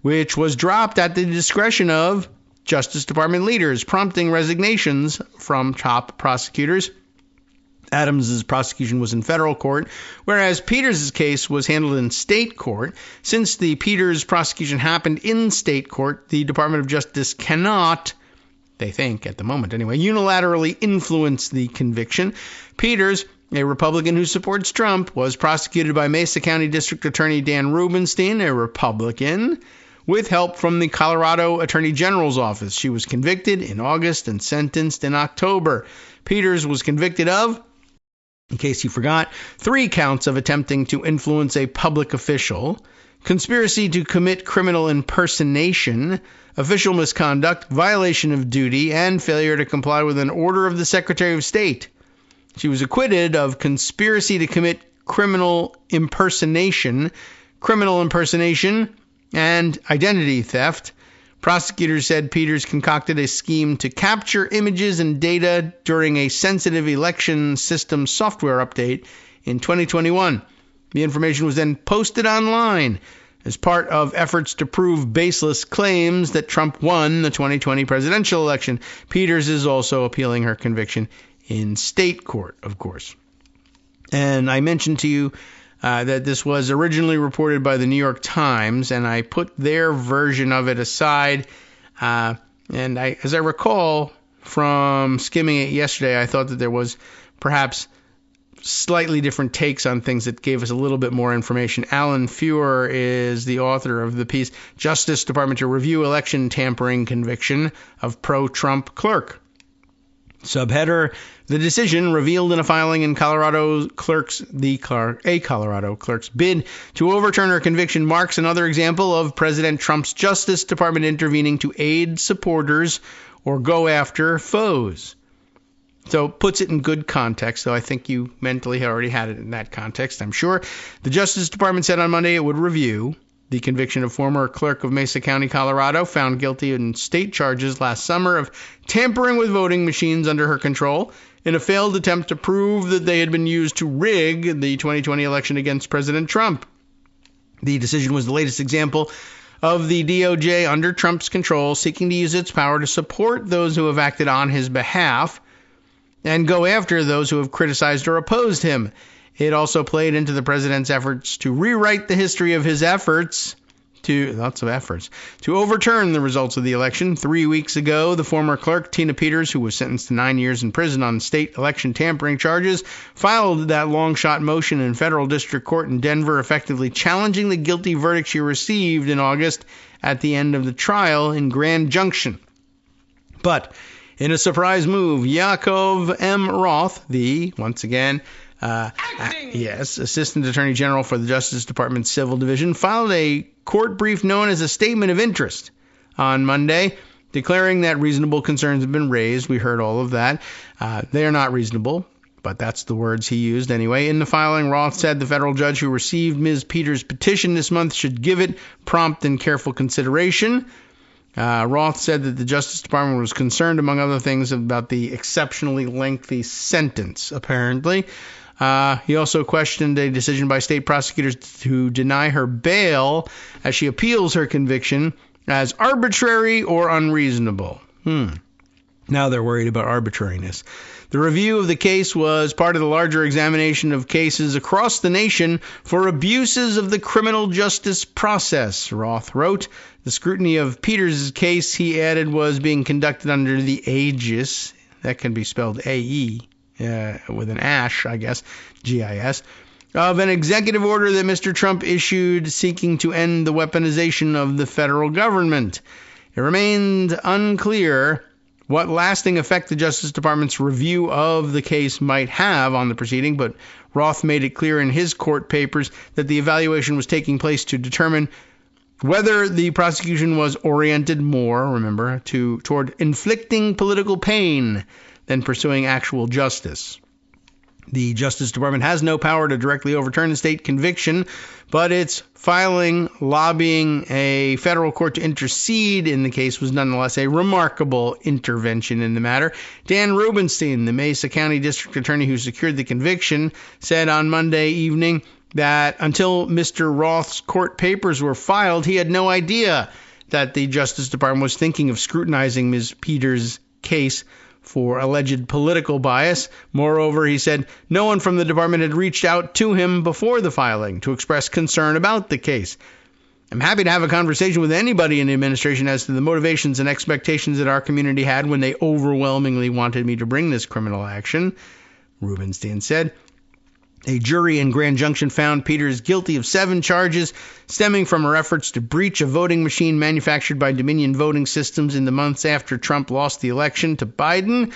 which was dropped at the discretion of Justice Department leaders, prompting resignations from top prosecutors. Adams' prosecution was in federal court, whereas Peters' case was handled in state court. Since the Peters prosecution happened in state court, the Department of Justice cannot, they think at the moment anyway, unilaterally influence the conviction. Peters, a Republican who supports Trump, was prosecuted by Mesa County District Attorney Dan Rubenstein, a Republican, with help from the Colorado Attorney General's office. She was convicted in August and sentenced in October. Peters was convicted of, in case you forgot, 3 counts of attempting to influence a public official, conspiracy to commit criminal impersonation, official misconduct, violation of duty, and failure to comply with an order of the Secretary of State. She was acquitted of conspiracy to commit criminal impersonation. Criminal impersonation and identity theft. Prosecutors said Peters concocted a scheme to capture images and data during a sensitive election system software update in 2021. The information was then posted online as part of efforts to prove baseless claims that Trump won the 2020 presidential election. Peters is also appealing her conviction in state court, of course. And I mentioned to you that this was originally reported by the New York Times, and I put their version of it aside. And as I recall from skimming it yesterday, I thought that there was perhaps slightly different takes on things that gave us a little bit more information. Alan Feuer is the author of the piece, Justice Department to Review Election Tampering Conviction of Pro-Trump Clerk. Subheader, the decision revealed in a filing in Colorado clerk's bid to overturn her conviction marks another example of President Trump's Justice Department intervening to aid supporters or go after foes. So puts it in good context, though I think you mentally already had it in that context, I'm sure. The Justice Department said on Monday it would review the conviction of former clerk of Mesa County, Colorado, found guilty in state charges last summer of tampering with voting machines under her control in a failed attempt to prove that they had been used to rig the 2020 election against President Trump. The decision was the latest example of the DOJ under Trump's control seeking to use its power to support those who have acted on his behalf and go after those who have criticized or opposed him. It also played into the president's efforts to rewrite the history of his to overturn the results of the election. 3 weeks ago, the former clerk, Tina Peters, who was sentenced to 9 years in prison on state election tampering charges, filed that long-shot motion in federal district court in Denver, effectively challenging the guilty verdict she received in August at the end of the trial in Grand Junction. But in a surprise move, Yaakov M. Roth, Assistant Attorney General for the Justice Department Civil Division, filed a court brief known as a Statement of Interest on Monday, declaring that reasonable concerns have been raised. We heard all of that. They are not reasonable, but that's the words he used anyway. In the filing, Roth said the federal judge who received Ms. Peters' petition this month should give it prompt and careful consideration. Roth said that the Justice Department was concerned, among other things, about the exceptionally lengthy sentence, apparently. He also questioned a decision by state prosecutors to deny her bail as she appeals her conviction as arbitrary or unreasonable. Now they're worried about arbitrariness. The review of the case was part of the larger examination of cases across the nation for abuses of the criminal justice process, Roth wrote. The scrutiny of Peters' case, he added, was being conducted under the aegis, that can be spelled A-E, with an ash, I guess, G-I-S, of an executive order that Mr. Trump issued seeking to end the weaponization of the federal government. It remained unclear what lasting effect the Justice Department's review of the case might have on the proceeding, but Roth made it clear in his court papers that the evaluation was taking place to determine whether the prosecution was oriented more, remember, toward inflicting political pain than pursuing actual justice. The Justice Department has no power to directly overturn the state conviction, but its filing lobbying a federal court to intercede in the case was nonetheless a remarkable intervention in the matter. Dan Rubenstein, the Mesa County District Attorney who secured the conviction, said on Monday evening that until Mr. Roth's court papers were filed, he had no idea that the Justice Department was thinking of scrutinizing Ms. Peters' case for alleged political bias. Moreover, he said no one from the department had reached out to him before the filing to express concern about the case. I'm happy to have a conversation with anybody in the administration as to the motivations and expectations that our community had when they overwhelmingly wanted me to bring this criminal action, Rubenstein said. A jury in Grand Junction found Peters guilty of 7 charges stemming from her efforts to breach a voting machine manufactured by Dominion Voting Systems in the months after Trump lost the election to Biden.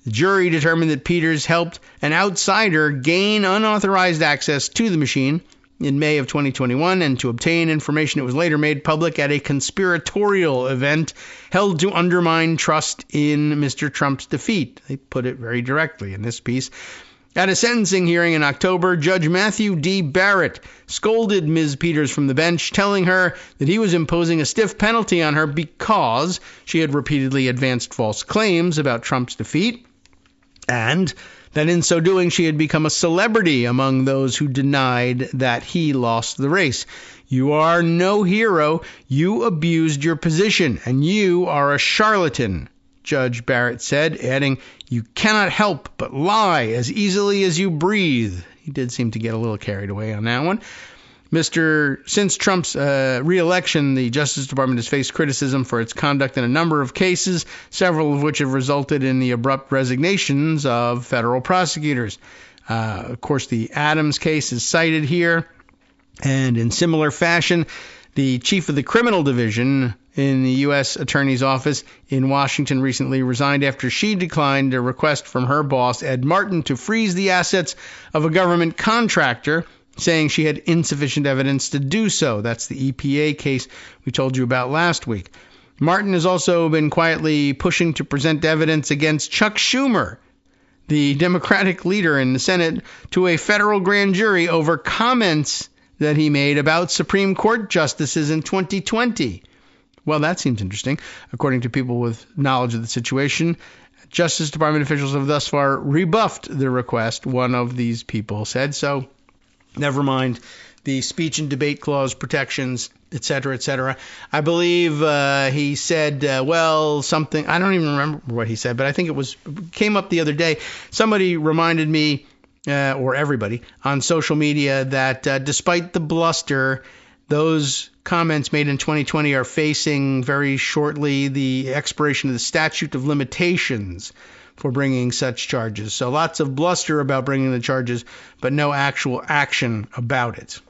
The jury determined that Peters helped an outsider gain unauthorized access to the machine in May of 2021 and to obtain information that was later made public at a conspiratorial event held to undermine trust in Mr. Trump's defeat. They put it very directly in this piece. At a sentencing hearing in October, Judge Matthew D. Barrett scolded Ms. Peters from the bench, telling her that he was imposing a stiff penalty on her because she had repeatedly advanced false claims about Trump's defeat, and that in so doing she had become a celebrity among those who denied that he lost the race. You are no hero. You abused your position, and you are a charlatan, Judge Barrett said, adding, "You cannot help but lie as easily as you breathe." He did seem to get a little carried away on that one. Since Trump's re-election, the Justice Department has faced criticism for its conduct in a number of cases, several of which have resulted in the abrupt resignations of federal prosecutors. Of course, the Adams case is cited here, and in similar fashion, the chief of the criminal division in the U.S. Attorney's Office in Washington recently resigned after she declined a request from her boss, Ed Martin, to freeze the assets of a government contractor, saying she had insufficient evidence to do so. That's the EPA case we told you about last week. Martin has also been quietly pushing to present evidence against Chuck Schumer, the Democratic leader in the Senate, to a federal grand jury over comments that he made about Supreme Court justices in 2020. Well, that seems interesting. According to people with knowledge of the situation, Justice Department officials have thus far rebuffed the request, one of these people said. So, never mind the speech and debate clause protections, etc., etc. I believe he said, something. I don't even remember what he said, but I think came up the other day. Somebody reminded me, or everybody, on social media that despite the bluster, those comments made in 2020 are facing very shortly the expiration of the statute of limitations for bringing such charges. So lots of bluster about bringing the charges, but no actual action about it.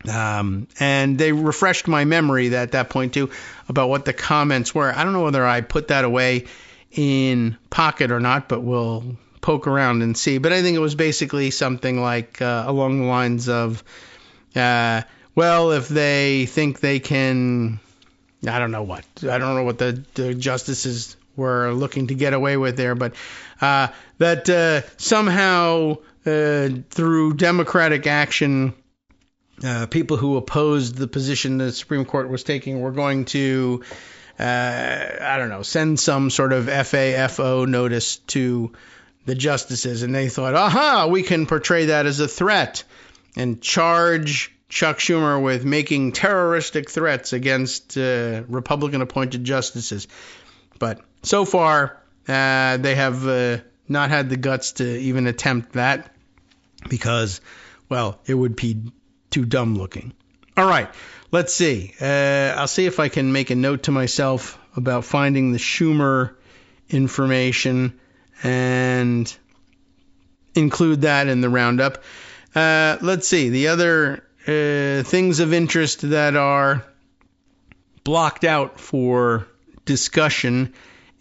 And they refreshed my memory at that point, too, about what the comments were. I don't know whether I put that away in Pocket or not, but we'll poke around and see. But I think it was basically something like along the lines of, if they think they can, I don't know what the justices were looking to get away with there, but that somehow through democratic action, people who opposed the position the Supreme Court was taking were going to, send some sort of FAFO notice to the justices, and they thought, we can portray that as a threat and charge Chuck Schumer with making terroristic threats against Republican-appointed justices. But so far, they have not had the guts to even attempt that because, it would be too dumb looking. All right, let's see. I'll see if I can make a note to myself about finding the Schumer information and include that in the roundup. Let's see. The other things of interest that are blocked out for discussion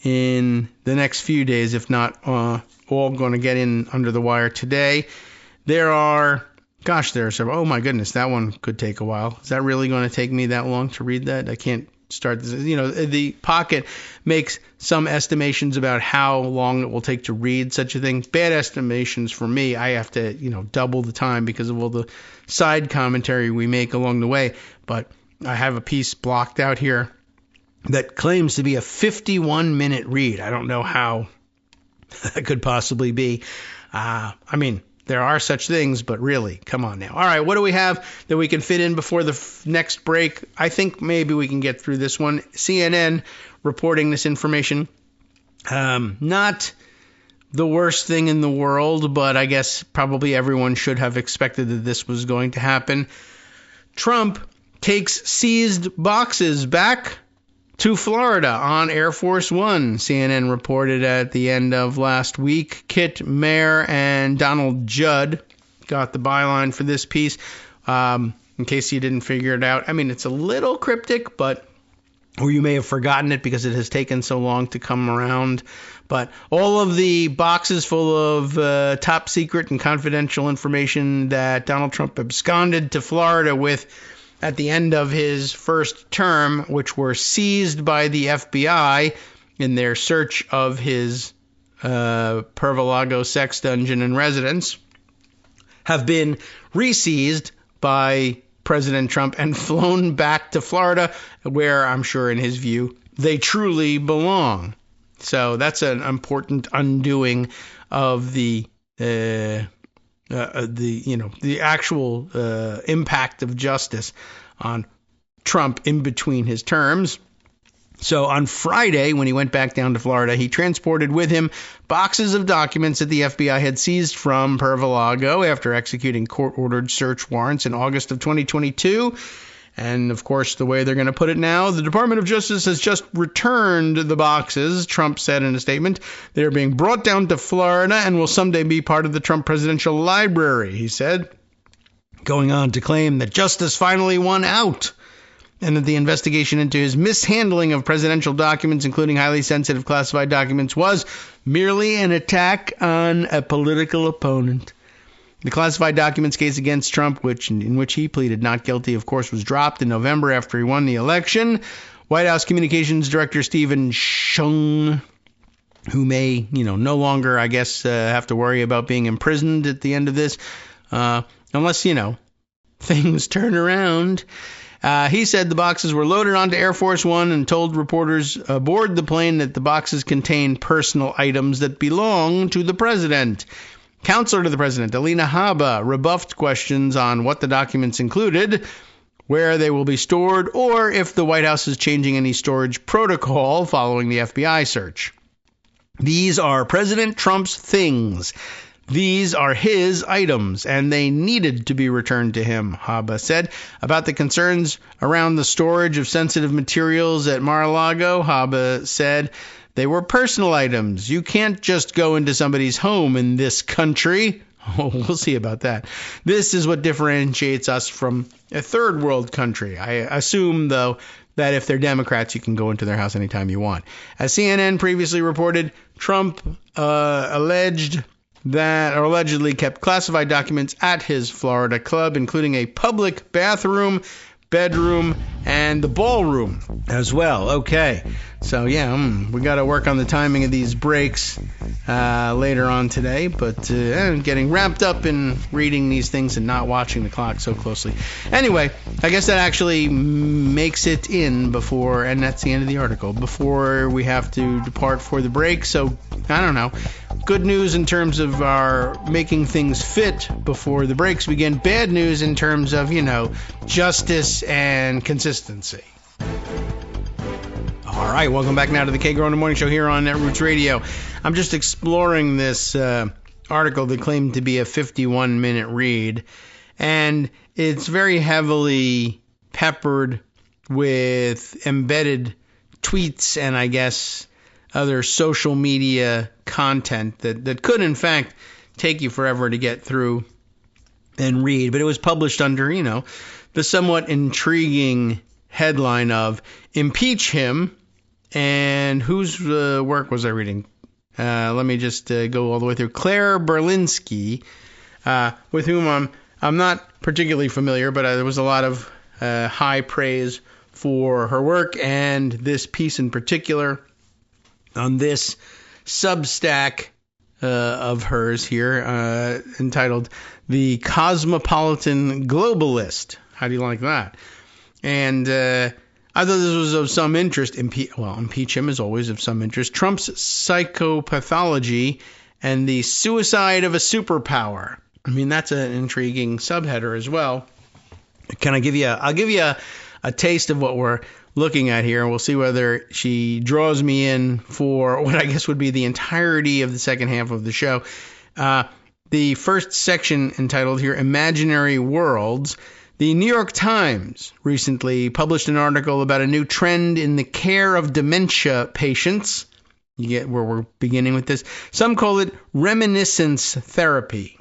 in the next few days, if not all going to get in under the wire today. There are several. Oh my goodness, that one could take a while. Is that really going to take me that long to read that? I can't start this. The Pocket makes some estimations about how long it will take to read such a thing. Bad estimations for me. I have to, double the time because of all the side commentary we make along the way. But I have a piece blocked out here that claims to be a 51-minute read. I don't know how that could possibly be. There are such things, but really, come on now. All right, what do we have that we can fit in before the next break? I think maybe we can get through this one. CNN reporting this information. Not the worst thing in the world, but I guess probably everyone should have expected that this was going to happen. Trump takes seized boxes back to Florida on Air Force One, CNN reported at the end of last week. Kit Mayer and Donald Judd got the byline for this piece. In case you didn't figure it out, it's a little cryptic, or you may have forgotten it because it has taken so long to come around. But all of the boxes full of top secret and confidential information that Donald Trump absconded to Florida with at the end of his first term, which were seized by the FBI in their search of his Pervolago sex dungeon and residence have been re-seized by President Trump and flown back to Florida, where I'm sure in his view they truly belong. So that's an important undoing of the actual impact of justice on Trump in between his terms. So on Friday, when he went back down to Florida, he transported with him boxes of documents that the FBI had seized from Pervolago after executing court-ordered search warrants in August of 2022. And, of course, the way they're going to put it now, the Department of Justice has just returned the boxes, Trump said in a statement. They are being brought down to Florida and will someday be part of the Trump Presidential Library, he said, going on to claim that justice finally won out and that the investigation into his mishandling of presidential documents, including highly sensitive classified documents, was merely an attack on a political opponent. The classified documents case against Trump, in which he pleaded not guilty, of course, was dropped in November after he won the election. White House Communications Director Stephen Shung, who may, no longer, I guess, have to worry about being imprisoned at the end of this, unless, things turn around. He said the boxes were loaded onto Air Force One and told reporters aboard the plane that the boxes contained personal items that belong to the president. Counselor to the president, Alina Habba, rebuffed questions on what the documents included, where they will be stored, or if the White House is changing any storage protocol following the FBI search. These are President Trump's things. These are his items, and they needed to be returned to him, Habba said. About the concerns around the storage of sensitive materials at Mar-a-Lago, Habba said, they were personal items. You can't just go into somebody's home in this country. Oh, we'll see about that. This is what differentiates us from a third world country. I assume, though, that if they're Democrats, you can go into their house anytime you want. As CNN previously reported, Trump allegedly kept classified documents at his Florida club, including a public bathroom, bedroom, and the ballroom as well. Okay, so we got to work on the timing of these breaks later on today, but getting wrapped up in reading these things and not watching the clock so closely. Anyway, I guess that actually makes it in before, and that's the end of the article, before we have to depart for the break. So, I don't know. Good news in terms of our making things fit before the breaks begin. Bad news in terms of, justice and consistency. All right, welcome back now to the Kagro in the Morning Show here on Netroots Radio. I'm just exploring this article that claimed to be a 51-minute read, and it's very heavily peppered with embedded tweets and, I guess, other social media content that could, in fact, take you forever to get through and read. But it was published under, the somewhat intriguing headline of Impeach Him. And whose work was I reading? Let me just go all the way through. Claire Berlinski, with whom I'm not particularly familiar, but there was a lot of high praise for her work and this piece in particular on this Substack of hers here, entitled The Cosmopolitan Globalist. How do you like that? And I thought this was of some interest. Impeach him is always of some interest. Trump's psychopathology and the suicide of a superpower. I mean, that's an intriguing subheader as well. I'll give you a taste of what we're looking at here, and we'll see whether she draws me in for what I guess would be the entirety of the second half of the show. The first section entitled here, Imaginary Worlds. The New York Times recently published an article about a new trend in the care of dementia patients. You get where we're beginning with this. Some call it reminiscence therapy.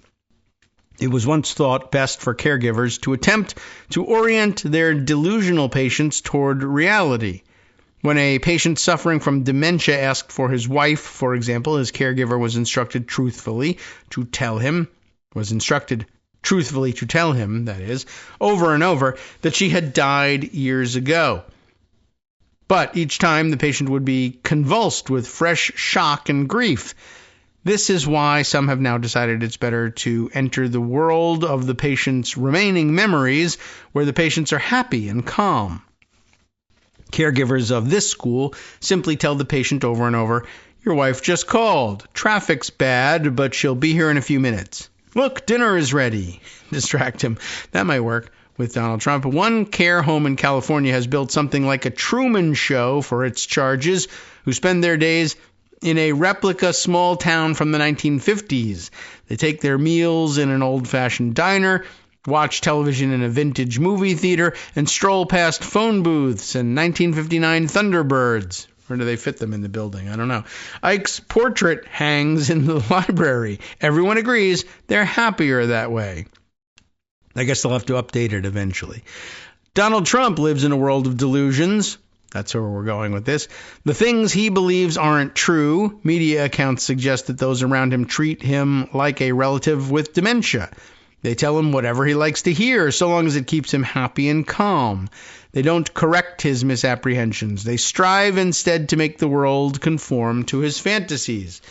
It was once thought best for caregivers to attempt to orient their delusional patients toward reality. When a patient suffering from dementia asked for his wife, for example, his caregiver was instructed truthfully to tell him, that is, over and over, that she had died years ago. But each time the patient would be convulsed with fresh shock and grief. This is why some have now decided it's better to enter the world of the patient's remaining memories, where the patients are happy and calm. Caregivers of this school simply tell the patient over and over, "Your wife just called. Traffic's bad, but she'll be here in a few minutes. Look, dinner is ready." Distract him. That might work with Donald Trump. One care home in California has built something like a Truman Show for its charges, who spend their days in a replica small town from the 1950s. They take their meals in an old-fashioned diner, watch television in a vintage movie theater, and stroll past phone booths and 1959 Thunderbirds. Or do they fit them in the building? I don't know. Ike's portrait hangs in the library. Everyone agrees they're happier that way. I guess they'll have to update it eventually. Donald Trump lives in a world of delusions. That's where we're going with this. The things he believes aren't true. Media accounts suggest that those around him treat him like a relative with dementia. They tell him whatever he likes to hear, so long as it keeps him happy and calm. They don't correct his misapprehensions. They strive instead to make the world conform to his fantasies.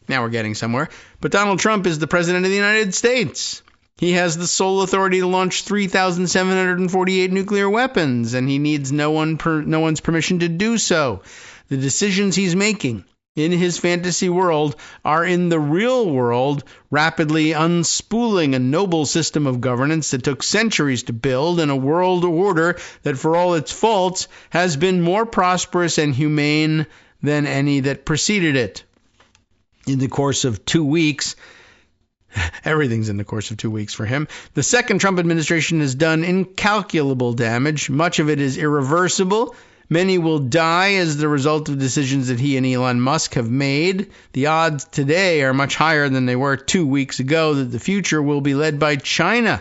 Now we're getting somewhere. But Donald Trump is the President of the United States. He has the sole authority to launch 3,748 nuclear weapons, and he needs no one's permission to do so. The decisions he's making in his fantasy world are in the real world rapidly unspooling a noble system of governance that took centuries to build, and a world order that, for all its faults, has been more prosperous and humane than any that preceded it. In the course of 2 weeks, everything's in the course of 2 weeks for him, the second Trump administration has done incalculable damage. Much of it is irreversible. Many will die as the result of decisions that he and Elon Musk have made. The odds today are much higher than they were 2 weeks ago that the future will be led by China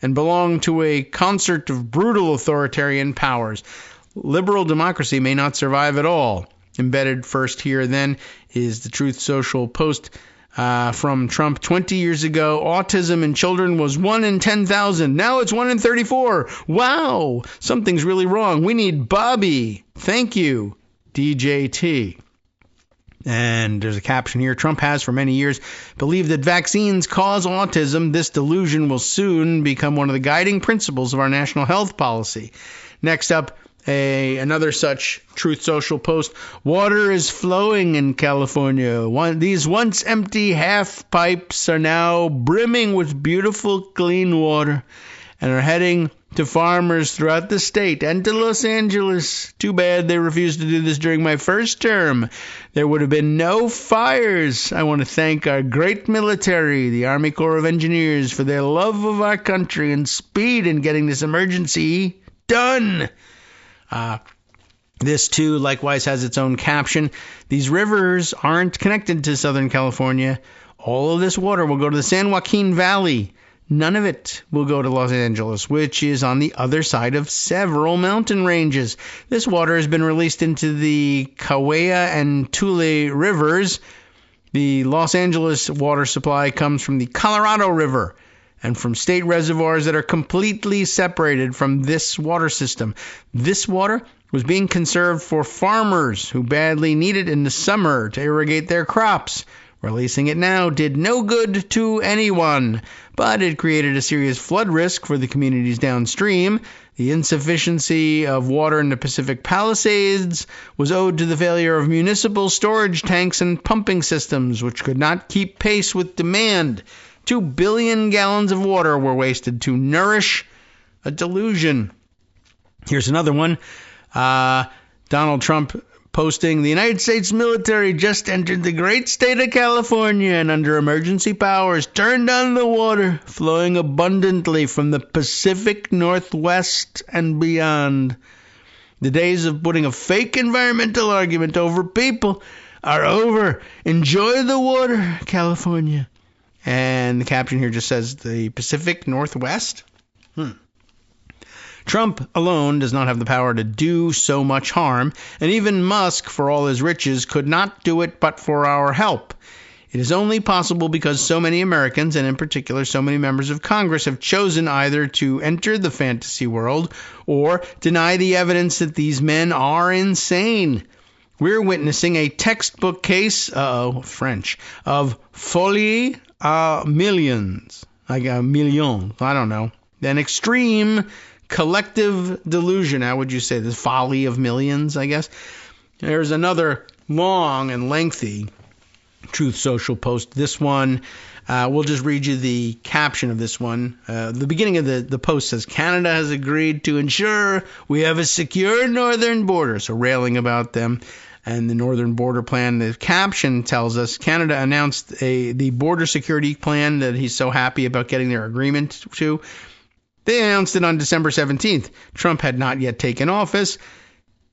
and belong to a concert of brutal authoritarian powers. Liberal democracy may not survive at all. Embedded first here then is the Truth Social post from Trump 20 years ago. Autism in children was 1 in 10,000. Now it's 1 in 34. Wow, something's really wrong. We need Bobby. Thank you, DJT. And there's a caption here. Trump has for many years believed that vaccines cause autism. This delusion will soon become one of the guiding principles of our national health policy. Next up, another such Truth Social post. Water is flowing in California. These once empty half pipes are now brimming with beautiful clean water and are heading to farmers throughout the state and to Los Angeles. Too bad they refused to do this during my first term. There would have been no fires. I want to thank our great military, the Army Corps of Engineers, for their love of our country and speed in getting this emergency done. This, too, likewise has its own caption. These rivers aren't connected to Southern California. All of this water will go to the San Joaquin Valley. None of it will go to Los Angeles, which is on the other side of several mountain ranges. This water has been released into the Kaweah and Tule rivers. The Los Angeles water supply comes from the Colorado River and from state reservoirs that are completely separated from this water system. This water was being conserved for farmers who badly need it in the summer to irrigate their crops. Releasing it now did no good to anyone, but it created a serious flood risk for the communities downstream. The insufficiency of water in the Pacific Palisades was owed to the failure of municipal storage tanks and pumping systems, which could not keep pace with demand. 2 billion gallons of water were wasted to nourish a delusion. Here's another one. Donald Trump posting, the United States military just entered the great state of California and under emergency powers turned on the water flowing abundantly from the Pacific Northwest and beyond. The days of putting a fake environmental argument over people are over. Enjoy the water, California. And the caption here just says the Pacific Northwest. Trump alone does not have the power to do so much harm, and even Musk, for all his riches, could not do it but for our help. It is only possible because so many Americans, and in particular so many members of Congress, have chosen either to enter the fantasy world or deny the evidence that these men are insane. we're witnessing a textbook case, French, of folie à millions. Like a million, I don't know. An extreme collective delusion. How would you say this? Folly of millions, I guess. There's another long and lengthy Truth Social post. This one, we'll just read you the caption of this one. The beginning of the post says, Canada has agreed to ensure we have a secure northern border. So railing about them and the northern border plan. The caption tells us Canada announced the border security plan that he's so happy about getting their agreement to. They announced it on December 17th. Trump had not yet taken office.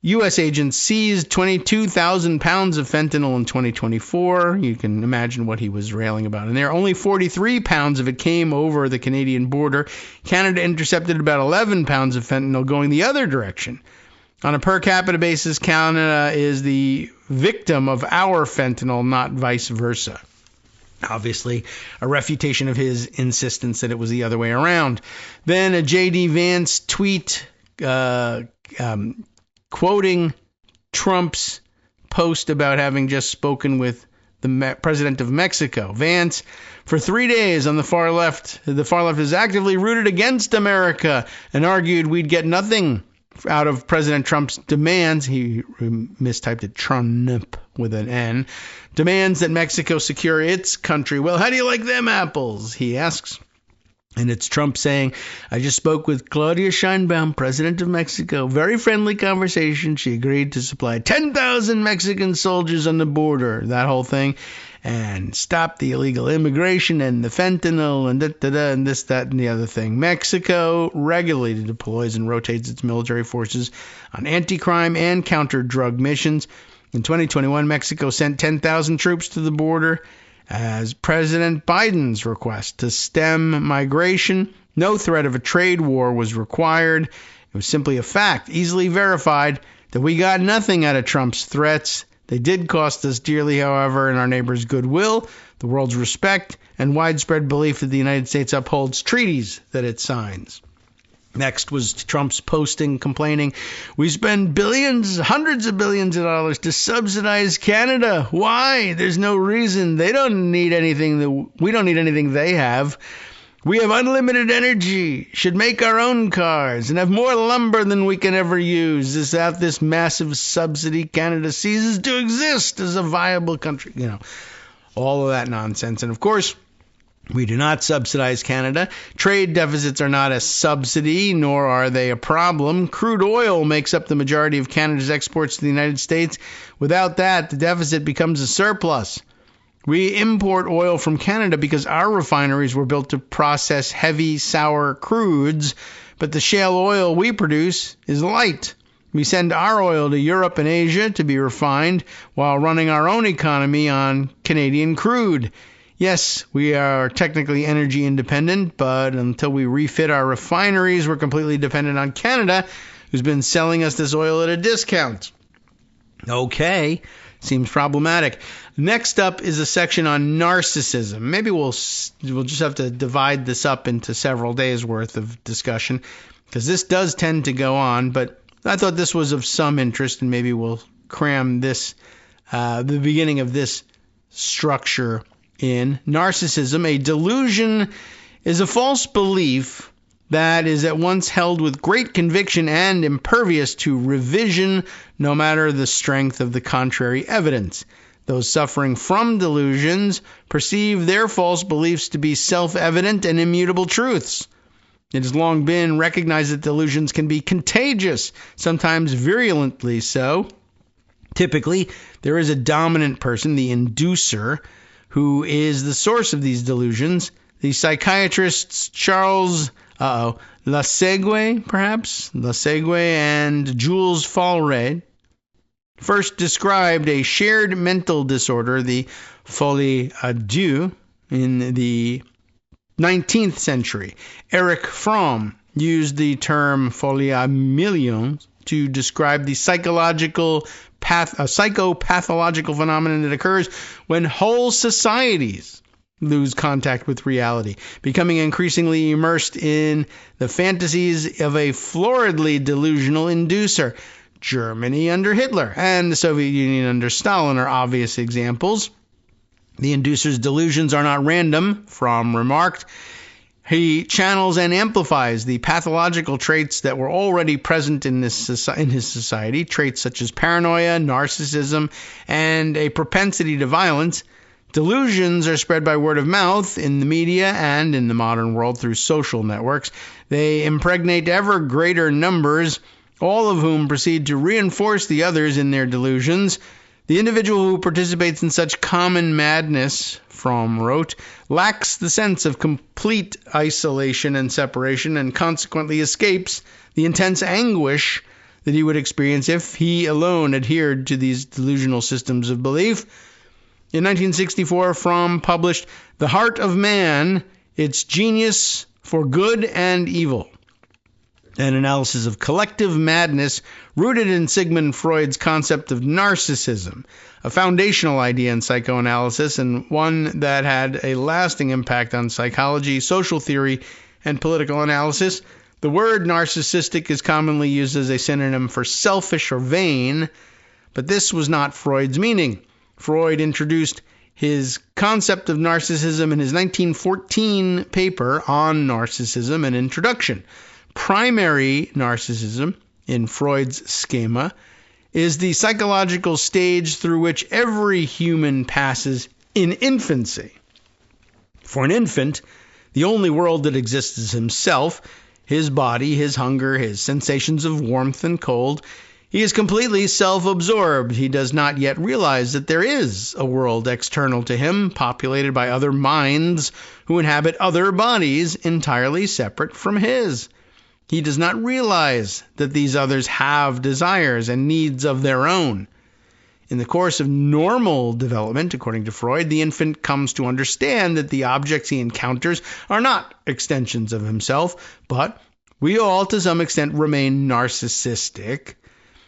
U.S. agents seized 22,000 pounds of fentanyl in 2024. You can imagine what he was railing about. And there, only 43 pounds of it came over the Canadian border. Canada intercepted about 11 pounds of fentanyl going the other direction. On a per capita basis, Canada is the victim of our fentanyl, not vice versa. Obviously, a refutation of his insistence that it was the other way around. Then a J.D. Vance tweet quoting Trump's post about having just spoken with the president of Mexico. Vance, for 3 days on the far left is actively rooted against America and argued we'd get nothing out of President Trump's demands. He mistyped it, Trump with an N. Demands that Mexico secure its country. Well, how do you like them apples? He asks. And it's Trump saying, I just spoke with Claudia Sheinbaum, president of Mexico. Very friendly conversation. She agreed to supply 10,000 Mexican soldiers on the border, that whole thing, and stop the illegal immigration and the fentanyl and and this, that, and the other thing. Mexico regularly deploys and rotates its military forces on anti-crime and counter-drug missions. In 2021, Mexico sent 10,000 troops to the border as President Biden's request to stem migration. No threat of a trade war was required. It was simply a fact, easily verified, that we got nothing out of Trump's threats. They did cost us dearly, however, in our neighbors' goodwill, the world's respect, and widespread belief that the United States upholds treaties that it signs. Next was Trump's posting complaining, we spend billions, hundreds of billions of dollars to subsidize Canada. Why? There's no reason. They don't need anything. We don't need anything they have. We have unlimited energy, should make our own cars, and have more lumber than we can ever use. Without this massive subsidy, Canada ceases to exist as a viable country. You know, all of that nonsense. And of course, we do not subsidize Canada. Trade deficits are not a subsidy, nor are they a problem. Crude oil makes up the majority of Canada's exports to the United States. Without that, the deficit becomes a surplus. We import oil from Canada because our refineries were built to process heavy, sour crudes, but the shale oil we produce is light. We send our oil to Europe and Asia to be refined while running our own economy on Canadian crude. Yes, we are technically energy independent, but until we refit our refineries, we're completely dependent on Canada, who's been selling us this oil at a discount. Okay, seems problematic. Next up is a section on narcissism. Maybe we'll just have to divide this up into several days worth of discussion, because this does tend to go on, but I thought this was of some interest, and maybe we'll cram this, the beginning of this structure in. Narcissism, a delusion, is a false belief that is at once held with great conviction and impervious to revision, no matter the strength of the contrary evidence. Those suffering from delusions perceive their false beliefs to be self-evident and immutable truths. It has long been recognized that delusions can be contagious, sometimes virulently so. Typically, there is a dominant person, the inducer, who is the source of these delusions. The psychiatrists Charles Lassegue and Jules Faure first described a shared mental disorder, the folie à deux, in the 19th century. Erich Fromm used the term folie à millions to describe the psychopathological phenomenon that occurs when whole societies lose contact with reality, becoming increasingly immersed in the fantasies of a floridly delusional inducer. Germany under Hitler and the Soviet Union under Stalin are obvious examples. The inducer's delusions are not random, Fromm remarked. He channels and amplifies the pathological traits that were already present in his society, traits such as paranoia, narcissism, and a propensity to violence. Delusions are spread by word of mouth in the media and in the modern world through social networks. They impregnate ever greater numbers, all of whom proceed to reinforce the others in their delusions. The individual who participates in such common madness, Fromm wrote, lacks the sense of complete isolation and separation and consequently escapes the intense anguish that he would experience if he alone adhered to these delusional systems of belief. In 1964, Fromm published The Heart of Man, Its Genius for Good and Evil, an analysis of collective madness rooted in Sigmund Freud's concept of narcissism, a foundational idea in psychoanalysis and one that had a lasting impact on psychology, social theory, and political analysis. The word narcissistic is commonly used as a synonym for selfish or vain, but this was not Freud's meaning. Freud introduced his concept of narcissism in his 1914 paper on narcissism, An Introduction. Primary narcissism, in Freud's schema, is the psychological stage through which every human passes in infancy. For an infant, the only world that exists is himself, his body, his hunger, his sensations of warmth and cold. He is completely self-absorbed. He does not yet realize that there is a world external to him, populated by other minds who inhabit other bodies entirely separate from his. He does not realize that these others have desires and needs of their own. In the course of normal development, according to Freud, the infant comes to understand that the objects he encounters are not extensions of himself, but we all, to some extent, remain narcissistic.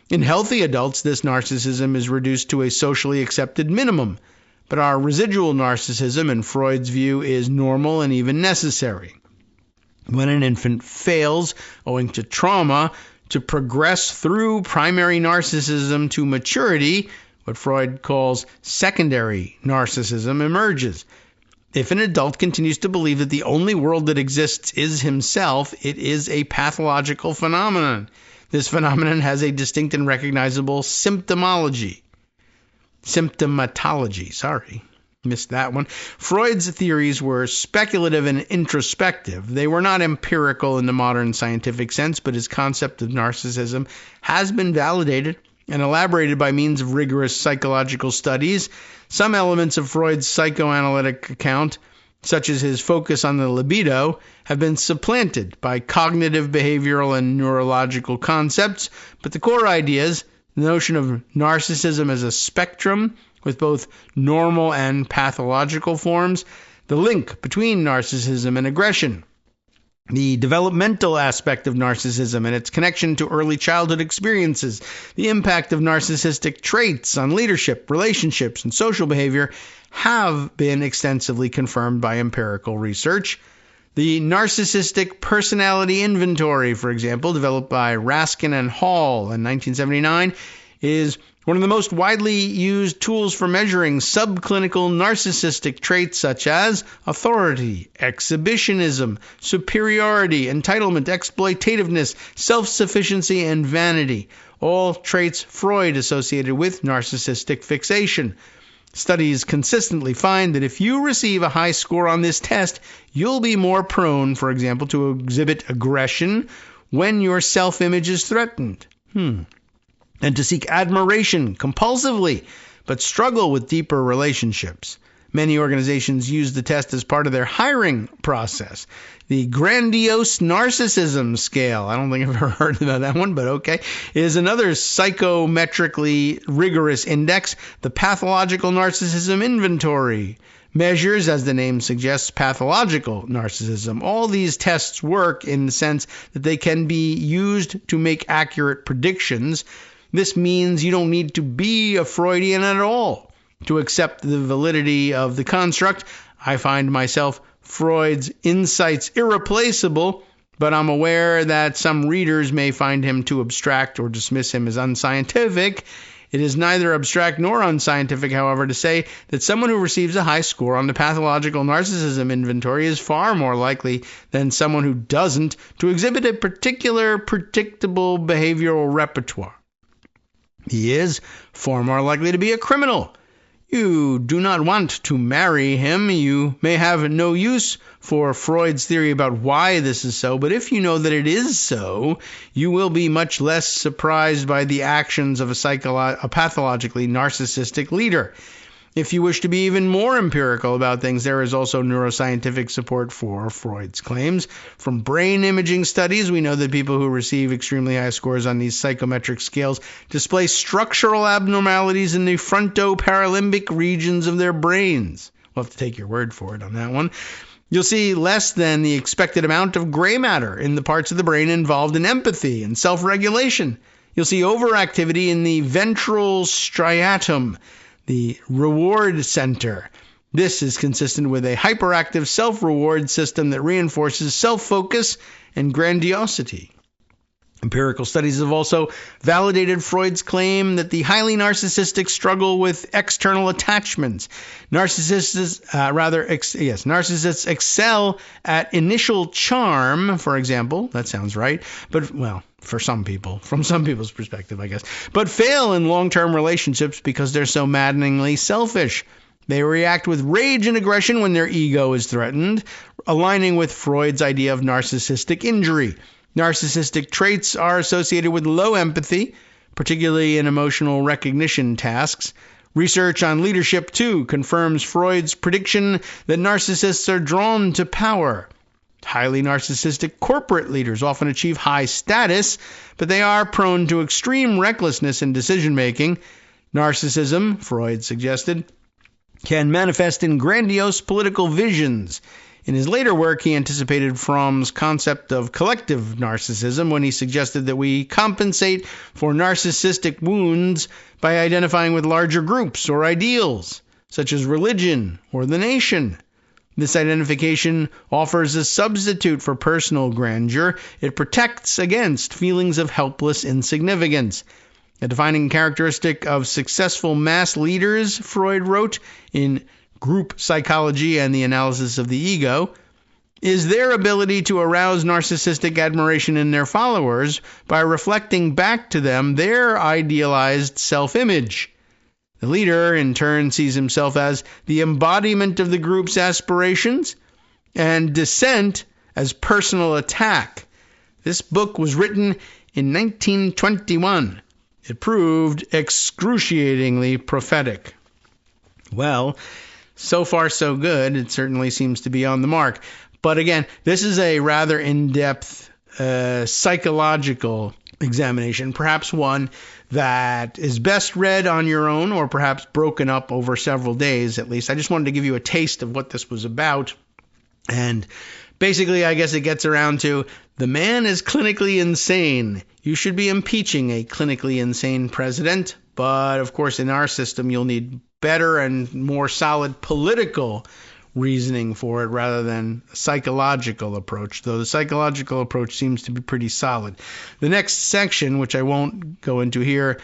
In healthy adults, this narcissism is reduced to a socially accepted minimum, but our residual narcissism, in Freud's view, is normal and even necessary. When an infant fails, owing to trauma, to progress through primary narcissism to maturity, what Freud calls secondary narcissism emerges. If an adult continues to believe that the only world that exists is himself, it is a pathological phenomenon. This phenomenon has a distinct and recognizable symptomatology. Missed that one. Freud's theories were speculative and introspective. They were not empirical in the modern scientific sense, but his concept of narcissism has been validated and elaborated by means of rigorous psychological studies. Some elements of Freud's psychoanalytic account, such as his focus on the libido, have been supplanted by cognitive, behavioral, and neurological concepts, but the core ideas, the notion of narcissism as a spectrum with both normal and pathological forms, the link between narcissism and aggression, the developmental aspect of narcissism and its connection to early childhood experiences, the impact of narcissistic traits on leadership, relationships, and social behavior have been extensively confirmed by empirical research. The Narcissistic Personality Inventory, for example, developed by Raskin and Hall in 1979, is one of the most widely used tools for measuring subclinical narcissistic traits such as authority, exhibitionism, superiority, entitlement, exploitativeness, self-sufficiency, and vanity, all traits Freud associated with narcissistic fixation. Studies consistently find that if you receive a high score on this test, you'll be more prone, for example, to exhibit aggression when your self-image is threatened. And to seek admiration compulsively, but struggle with deeper relationships. Many organizations use the test as part of their hiring process. The Grandiose Narcissism Scale, I don't think I've ever heard about that one, but okay, is another psychometrically rigorous index. The Pathological Narcissism Inventory measures, as the name suggests, pathological narcissism. All these tests work in the sense that they can be used to make accurate predictions. This means you don't need to be a Freudian at all to accept the validity of the construct. I find myself Freud's insights irreplaceable but I'm aware that some readers may find him too abstract or dismiss him as unscientific. It is neither abstract nor unscientific, however, to say that someone who receives a high score on the pathological narcissism inventory is far more likely than someone who doesn't to exhibit a particular predictable behavioral repertoire. He is far more likely to be a criminal. You do not want to marry him. You may have no use for Freud's theory about why this is so, but if you know that it is so, you will be much less surprised by the actions of a pathologically narcissistic leader. If you wish to be even more empirical about things, there is also neuroscientific support for Freud's claims. From brain imaging studies, we know that people who receive extremely high scores on these psychometric scales display structural abnormalities in the frontoparalymbic regions of their brains. We'll have to take your word for it on that one. You'll see less than the expected amount of gray matter in the parts of the brain involved in empathy and self-regulation. You'll see overactivity in the ventral striatum, the reward center. This is consistent with a hyperactive self-reward system that reinforces self-focus and grandiosity. Empirical studies have also validated Freud's claim that the highly narcissistic struggle with external attachments. Narcissists excel at initial charm, for example. That sounds right, but well, for some people, from some people's perspective, I guess, but fail in long-term relationships because they're so maddeningly selfish. They react with rage and aggression when their ego is threatened, aligning with Freud's idea of narcissistic injury. Narcissistic traits are associated with low empathy, particularly in emotional recognition tasks. Research on leadership, too, confirms Freud's prediction that narcissists are drawn to power. Highly narcissistic corporate leaders often achieve high status, but they are prone to extreme recklessness in decision-making. Narcissism, Freud suggested, can manifest in grandiose political visions. In his later work, he anticipated Fromm's concept of collective narcissism when he suggested that we compensate for narcissistic wounds by identifying with larger groups or ideals, such as religion or the nation. This identification offers a substitute for personal grandeur. It protects against feelings of helpless insignificance. A defining characteristic of successful mass leaders, Freud wrote in Group Psychology and the Analysis of the Ego, is their ability to arouse narcissistic admiration in their followers by reflecting back to them their idealized self-image. The leader, in turn, sees himself as the embodiment of the group's aspirations, and dissent as personal attack. This book was written in 1921. It proved excruciatingly prophetic. Well, so far so good. It certainly seems to be on the mark. But again, this is a rather in-depth psychological examination, perhaps one that is best read on your own or perhaps broken up over several days at least. I just wanted to give you a taste of what this was about. And basically, I guess it gets around to the man is clinically insane. You should be impeaching a clinically insane president. But of course, in our system, you'll need better and more solid political reasoning for it rather than a psychological approach, though the psychological approach seems to be pretty solid. The next section, which I won't go into here,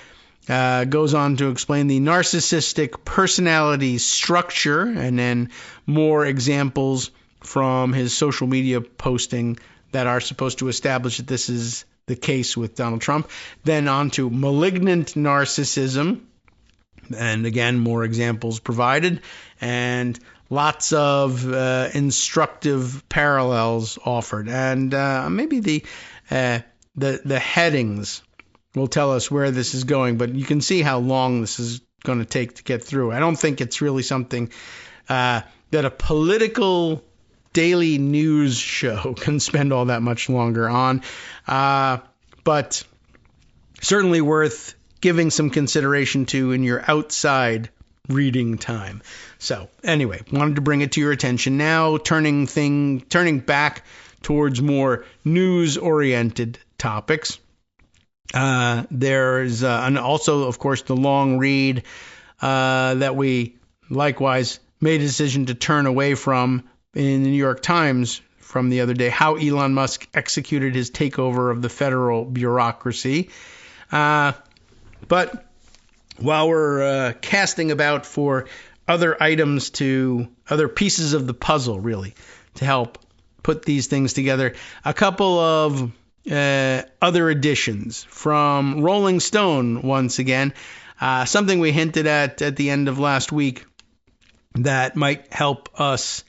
goes on to explain the narcissistic personality structure and then more examples from his social media posting that are supposed to establish that this is the case with Donald Trump. Then on to malignant narcissism, and again, more examples provided, and lots of instructive parallels offered. And maybe the headings will tell us where this is going, but you can see how long this is going to take to get through. I don't think it's really something that a political daily news show can spend all that much longer on, but certainly worth giving some consideration to in your outside reading time. So anyway, wanted to bring it to your attention. Now turning back towards more news-oriented topics. There's also, of course, the long read that we likewise made a decision to turn away from in the New York Times from the other day, how Elon Musk executed his takeover of the federal bureaucracy. But while we're casting about for other pieces of the puzzle, really, to help put these things together, a couple of other additions from Rolling Stone once again. Something we hinted at the end of last week that might help us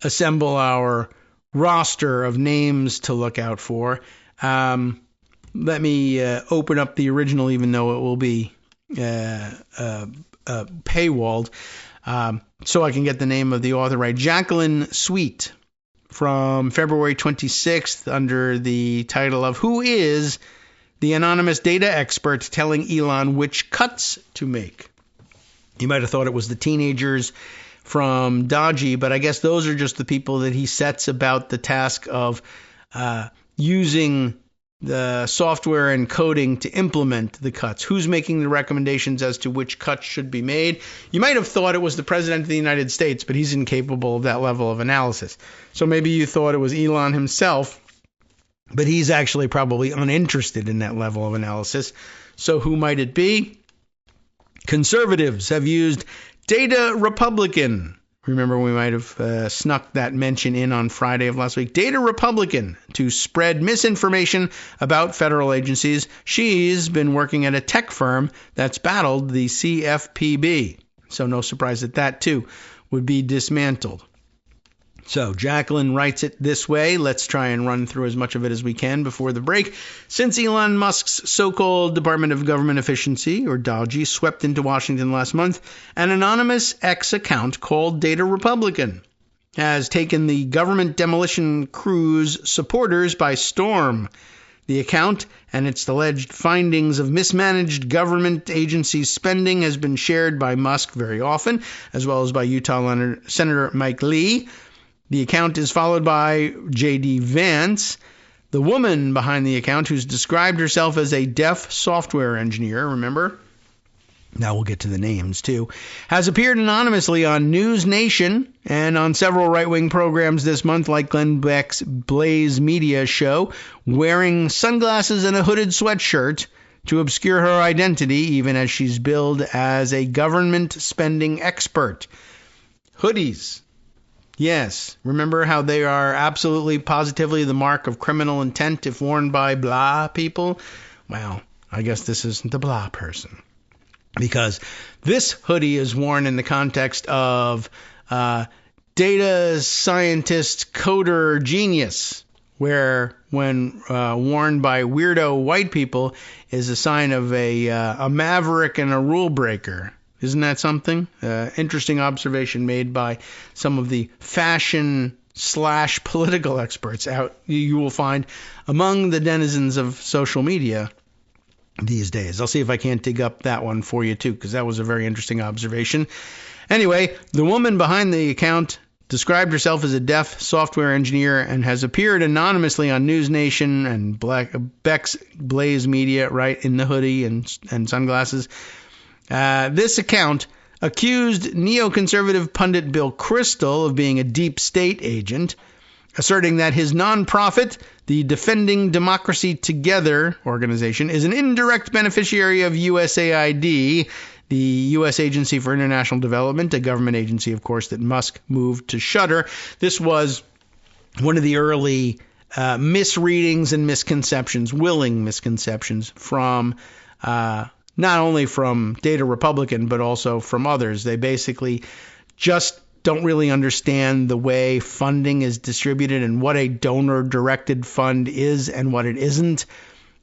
assemble our roster of names to look out for. Let me open up the original, even though it will be paywalled, so I can get the name of the author right. Jacqueline Sweet, from February 26th, under the title of "Who is the Anonymous Data Expert Telling Elon Which Cuts to Make?" You might have thought it was the teenagers from Dodgy, but I guess those are just the people that he sets about the task of using the software and coding to implement the cuts. Who's making the recommendations as to which cuts should be made? You might have thought it was the President of the United States, but he's incapable of that level of analysis. So maybe you thought it was Elon himself, but he's actually probably uninterested in that level of analysis. So who might it be? Conservatives have used Data Republican. Remember, we might have snuck that mention in on Friday of last week. Data Republican, to spread misinformation about federal agencies. She's been working at a tech firm that's battled the CFPB. So no surprise that too would be dismantled. So Jacqueline writes it this way. Let's try and run through as much of it as we can before the break. Since Elon Musk's so-called Department of Government Efficiency, or DOGE, swept into Washington last month, an anonymous X account called Data Republican has taken the government demolition crew's supporters by storm. The account and its alleged findings of mismanaged government agency spending has been shared by Musk very often, as well as by Utah Senator Mike Lee. The account is followed by J.D. Vance, the woman behind the account, who's described herself as a deaf software engineer, remember? Now we'll get to the names, too. Has appeared anonymously on News Nation and on several right-wing programs this month, like Glenn Beck's Blaze Media show, wearing sunglasses and a hooded sweatshirt to obscure her identity, even as she's billed as a government spending expert. Hoodies. Yes, remember how they are absolutely positively the mark of criminal intent if worn by blah people? Well, I guess this isn't the blah person. Because this hoodie is worn in the context of data scientist coder genius, where when worn by weirdo white people is a sign of a maverick and a rule breaker. Isn't that something? Interesting observation made by some of the fashion/political experts out you will find among the denizens of social media these days. I'll see if I can't dig up that one for you too, because that was a very interesting observation. Anyway, the woman behind the account described herself as a deaf software engineer and has appeared anonymously on News Nation and Beck's Blaze Media, right, in the hoodie and sunglasses. This account accused neoconservative pundit Bill Kristol of being a deep state agent, asserting that his nonprofit, the Defending Democracy Together organization, is an indirect beneficiary of USAID, the U.S. Agency for International Development, a government agency, of course, that Musk moved to shutter. This was one of the early misreadings and misconceptions, willing misconceptions from not only from Data Republican, but also from others. They basically just don't really understand the way funding is distributed and what a donor-directed fund is and what it isn't.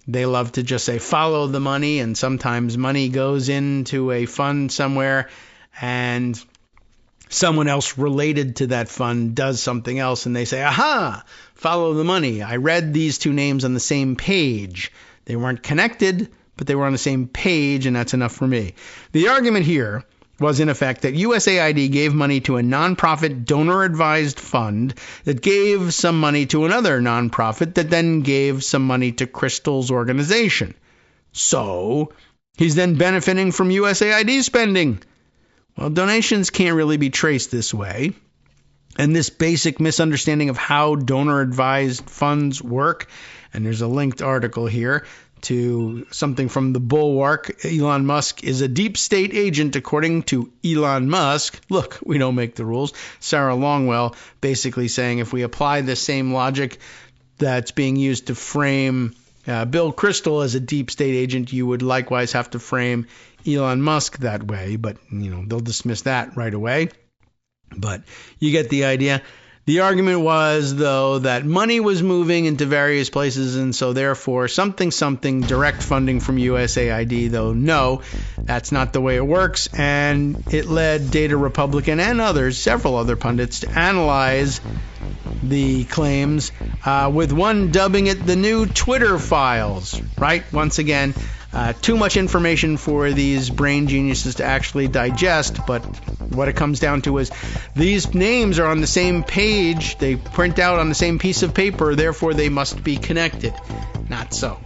They love to just say, follow the money, and sometimes money goes into a fund somewhere, and someone else related to that fund does something else, and they say, aha, follow the money. I read these two names on the same page. They weren't connected, but they were on the same page, and that's enough for me. The argument here was, in effect, that USAID gave money to a nonprofit donor-advised fund that gave some money to another nonprofit that then gave some money to Kristol's organization. So, he's then benefiting from USAID spending. Well, donations can't really be traced this way. and this basic misunderstanding of how donor-advised funds work. And there's a linked article here to something from the Bulwark. Elon Musk is a deep state agent, according to Elon Musk. Look, we don't make the rules. Sarah Longwell basically saying if we apply the same logic that's being used to frame Bill Kristol as a deep state agent, you would likewise have to frame Elon Musk that way. But, they'll dismiss that right away. But you get the idea. The argument was, though, that money was moving into various places, and so therefore something direct funding from USAID, though no, that's not the way it works. And it led Data Republican and others, several other pundits, to analyze the claims, with one dubbing it the new Twitter files, right? Once again, too much information for these brain geniuses to actually digest, but what it comes down to is these names are on the same page, they print out on the same piece of paper, therefore they must be connected. Not so.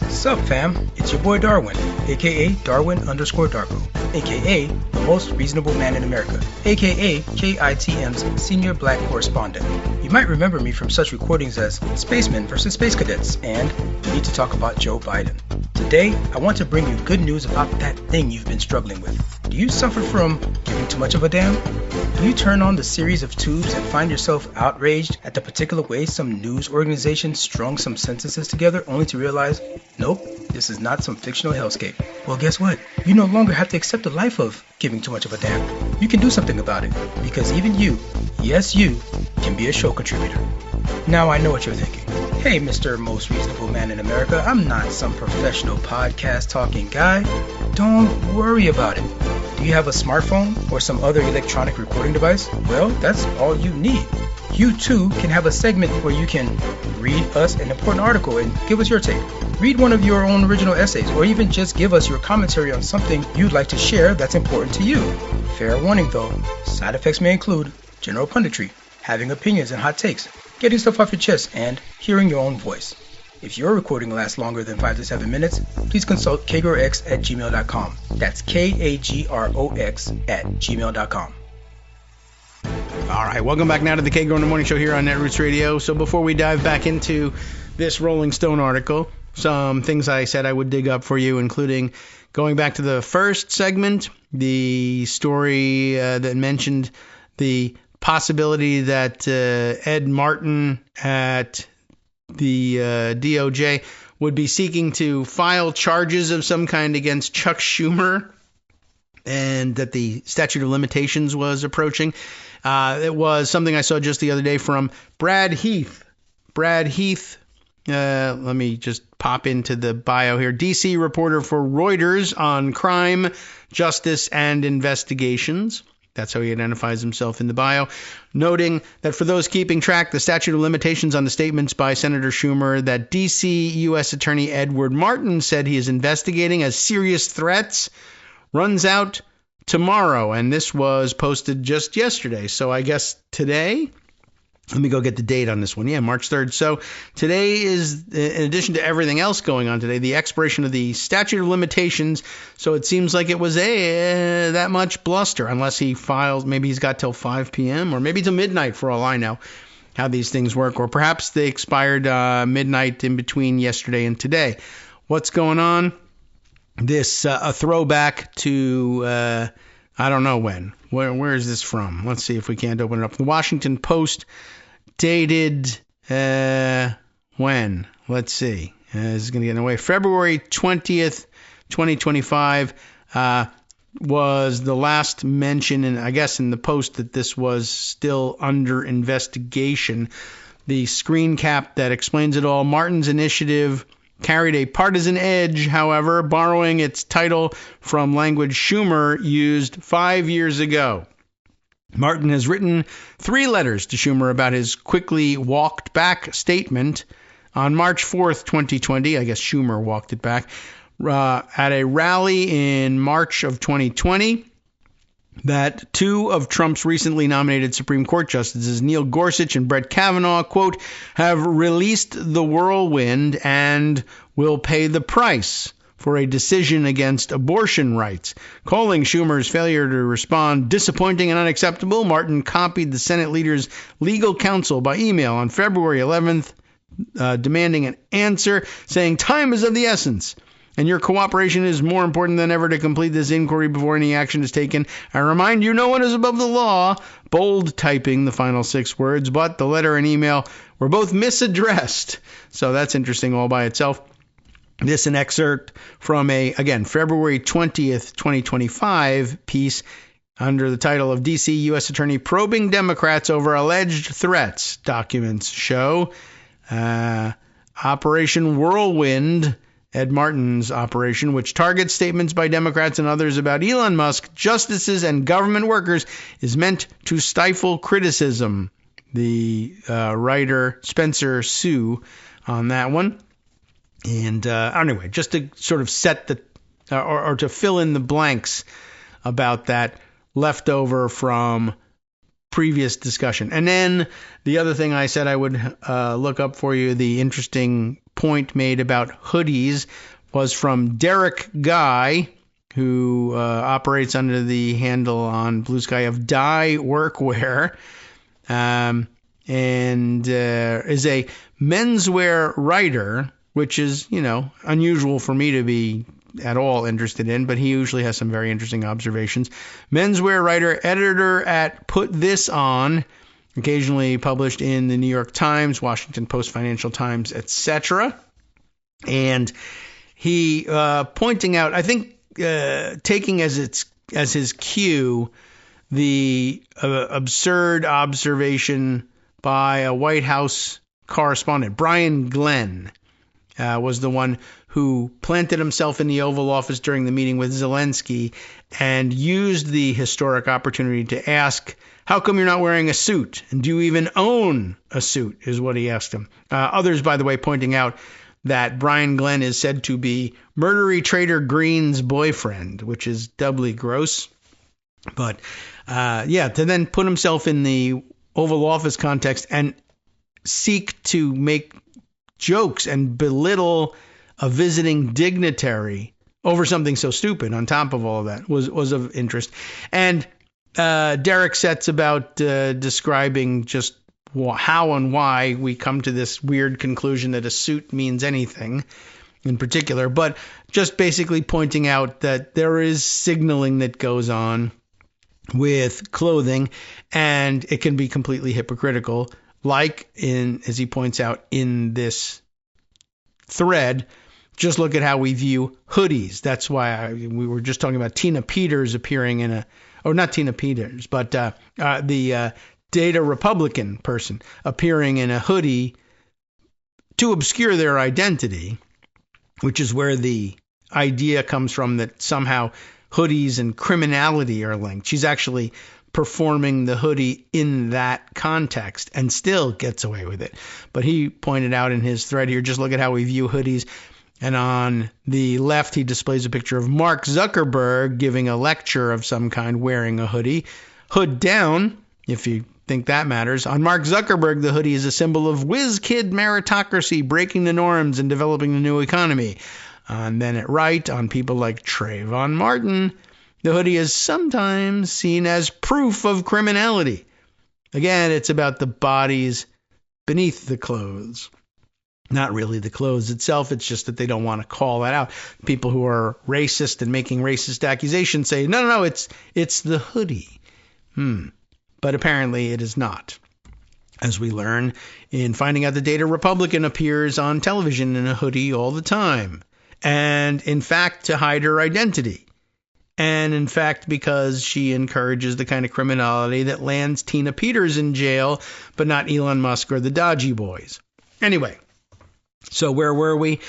Sup fam, it's your boy Darwin, aka Darwin_Darko, aka the most reasonable man in America, aka KITM's senior black correspondent. You might remember me from such recordings as Spacemen vs. Space Cadets and We Need to Talk About Joe Biden. Today, I want to bring you good news about that thing you've been struggling with. Do you suffer from giving too much of a damn? Do you turn on the series of tubes and find yourself outraged at the particular way some news organization strung some sentences together only to realize, nope, this is not some fictional hellscape? Well, guess what? You no longer have to accept the life of giving too much of a damn. You can do something about it, because even you, yes you, can be a show contributor. Now I know what you're thinking. Hey, Mr. Most Reasonable Man in America, I'm not some professional podcast talking guy. Don't worry about it. Do you have a smartphone or some other electronic recording device? Well, that's all you need. You too can have a segment where you can read us an important article and give us your take. Read one of your own original essays, or even just give us your commentary on something you'd like to share that's important to you. Fair warning though, side effects may include general punditry, having opinions and hot takes, getting stuff off your chest, and hearing your own voice. If your recording lasts longer than 5 to 7 minutes, please consult kagrox@gmail.com. That's KAGROX@gmail.com. All right, welcome back now to the Kagro in the Morning Show here on Netroots Radio. So before we dive back into this Rolling Stone article, some things I said I would dig up for you, including going back to the first segment, the story that mentioned the possibility that Ed Martin at the DOJ would be seeking to file charges of some kind against Chuck Schumer, and that the statute of limitations was approaching. It was something I saw just the other day from Brad Heath. Brad Heath, let me just pop into the bio here. DC reporter for Reuters on crime, justice, and investigations. That's how he identifies himself in the bio, noting that for those keeping track, the statute of limitations on the statements by Senator Schumer that D.C. U.S. Attorney Edward Martin said he is investigating as serious threats runs out tomorrow. And this was posted just yesterday. So I guess today, let me go get the date on this one. Yeah, March 3rd. So today is, in addition to everything else going on today, the expiration of the statute of limitations. So it seems like it was that much bluster, unless he files, maybe he's got till 5 p.m. or maybe till midnight for all I know how these things work. Or perhaps they expired midnight in between yesterday and today. What's going on? This a throwback to I don't know when. Where is this from? Let's see if we can't open it up. The Washington Post dated when? Let's see. This is going to get in the way. February 20th, 2025 was the last mention, and I guess in the Post, that this was still under investigation. The screen cap that explains it all. Martin's initiative carried a partisan edge, however, borrowing its title from language Schumer used 5 years ago. Martin has written 3 letters to Schumer about his quickly walked back statement on March 4th, 2020. I guess Schumer walked it back at a rally in March of 2020 that 2 of Trump's recently nominated Supreme Court justices, Neil Gorsuch and Brett Kavanaugh, quote, have released the whirlwind and will pay the price for a decision against abortion rights. Calling Schumer's failure to respond disappointing and unacceptable, Martin copied the Senate leader's legal counsel by email on February 11th, demanding an answer, saying time is of the essence, and your cooperation is more important than ever to complete this inquiry before any action is taken. I remind you, no one is above the law, bold typing the final 6 words, but the letter and email were both misaddressed. So that's interesting all by itself. This an excerpt from again, February 20th, 2025 piece under the title of D.C. U.S. Attorney Probing Democrats Over Alleged Threats. Documents show Operation Whirlwind, Ed Martin's operation, which targets statements by Democrats and others about Elon Musk, justices, and government workers, is meant to stifle criticism. The writer Spencer Sue on that one. And anyway, just to sort of set the or to fill in the blanks about that leftover from previous discussion. And then the other thing I said I would look up for you, the interesting point made about hoodies, was from Derek Guy, who operates under the handle on Blue Sky of Dye Workwear, and is a menswear writer, which is, unusual for me to be at all interested in, but he usually has some very interesting observations. Menswear writer, editor at Put This On, occasionally published in the New York Times, Washington Post, Financial Times, etc. And he pointing out, I think, taking as his cue the absurd observation by a White House correspondent, Brian Glenn, was the one who planted himself in the Oval Office during the meeting with Zelensky and used the historic opportunity to ask, how come you're not wearing a suit? And do you even own a suit, is what he asked him. Others, by the way, pointing out that Brian Glenn is said to be Murdery Trader Green's boyfriend, which is doubly gross. But, to then put himself in the Oval Office context and seek to make jokes and belittle a visiting dignitary over something so stupid on top of all of that was of interest. And Derek sets about describing just how and why we come to this weird conclusion that a suit means anything in particular, but just basically pointing out that there is signaling that goes on with clothing, and it can be completely hypocritical, like as he points out in this thread. Just look at how we view hoodies. That's why we were just talking about Tina Peters appearing in not Tina Peters, but the Data Republican person appearing in a hoodie to obscure their identity, which is where the idea comes from that somehow hoodies and criminality are linked. She's actually performing the hoodie in that context and still gets away with it. But he pointed out in his thread here, just look at how we view hoodies. And on the left, he displays a picture of Mark Zuckerberg giving a lecture of some kind wearing a hoodie. Hood down, if you think that matters. On Mark Zuckerberg, the hoodie is a symbol of whiz-kid meritocracy, breaking the norms and developing the new economy. And then at right, on people like Trayvon Martin, the hoodie is sometimes seen as proof of criminality. Again, it's about the bodies beneath the clothes. Not really the clothes itself. It's just that they don't want to call that out. People who are racist and making racist accusations say, no, it's the hoodie. But apparently it is not. As we learn in finding out the Data Republican appears on television in a hoodie all the time. And in fact, to hide her identity. And in fact, because she encourages the kind of criminality that lands Tina Peters in jail, but not Elon Musk or the Dodgy Boys. Anyway. So where were we?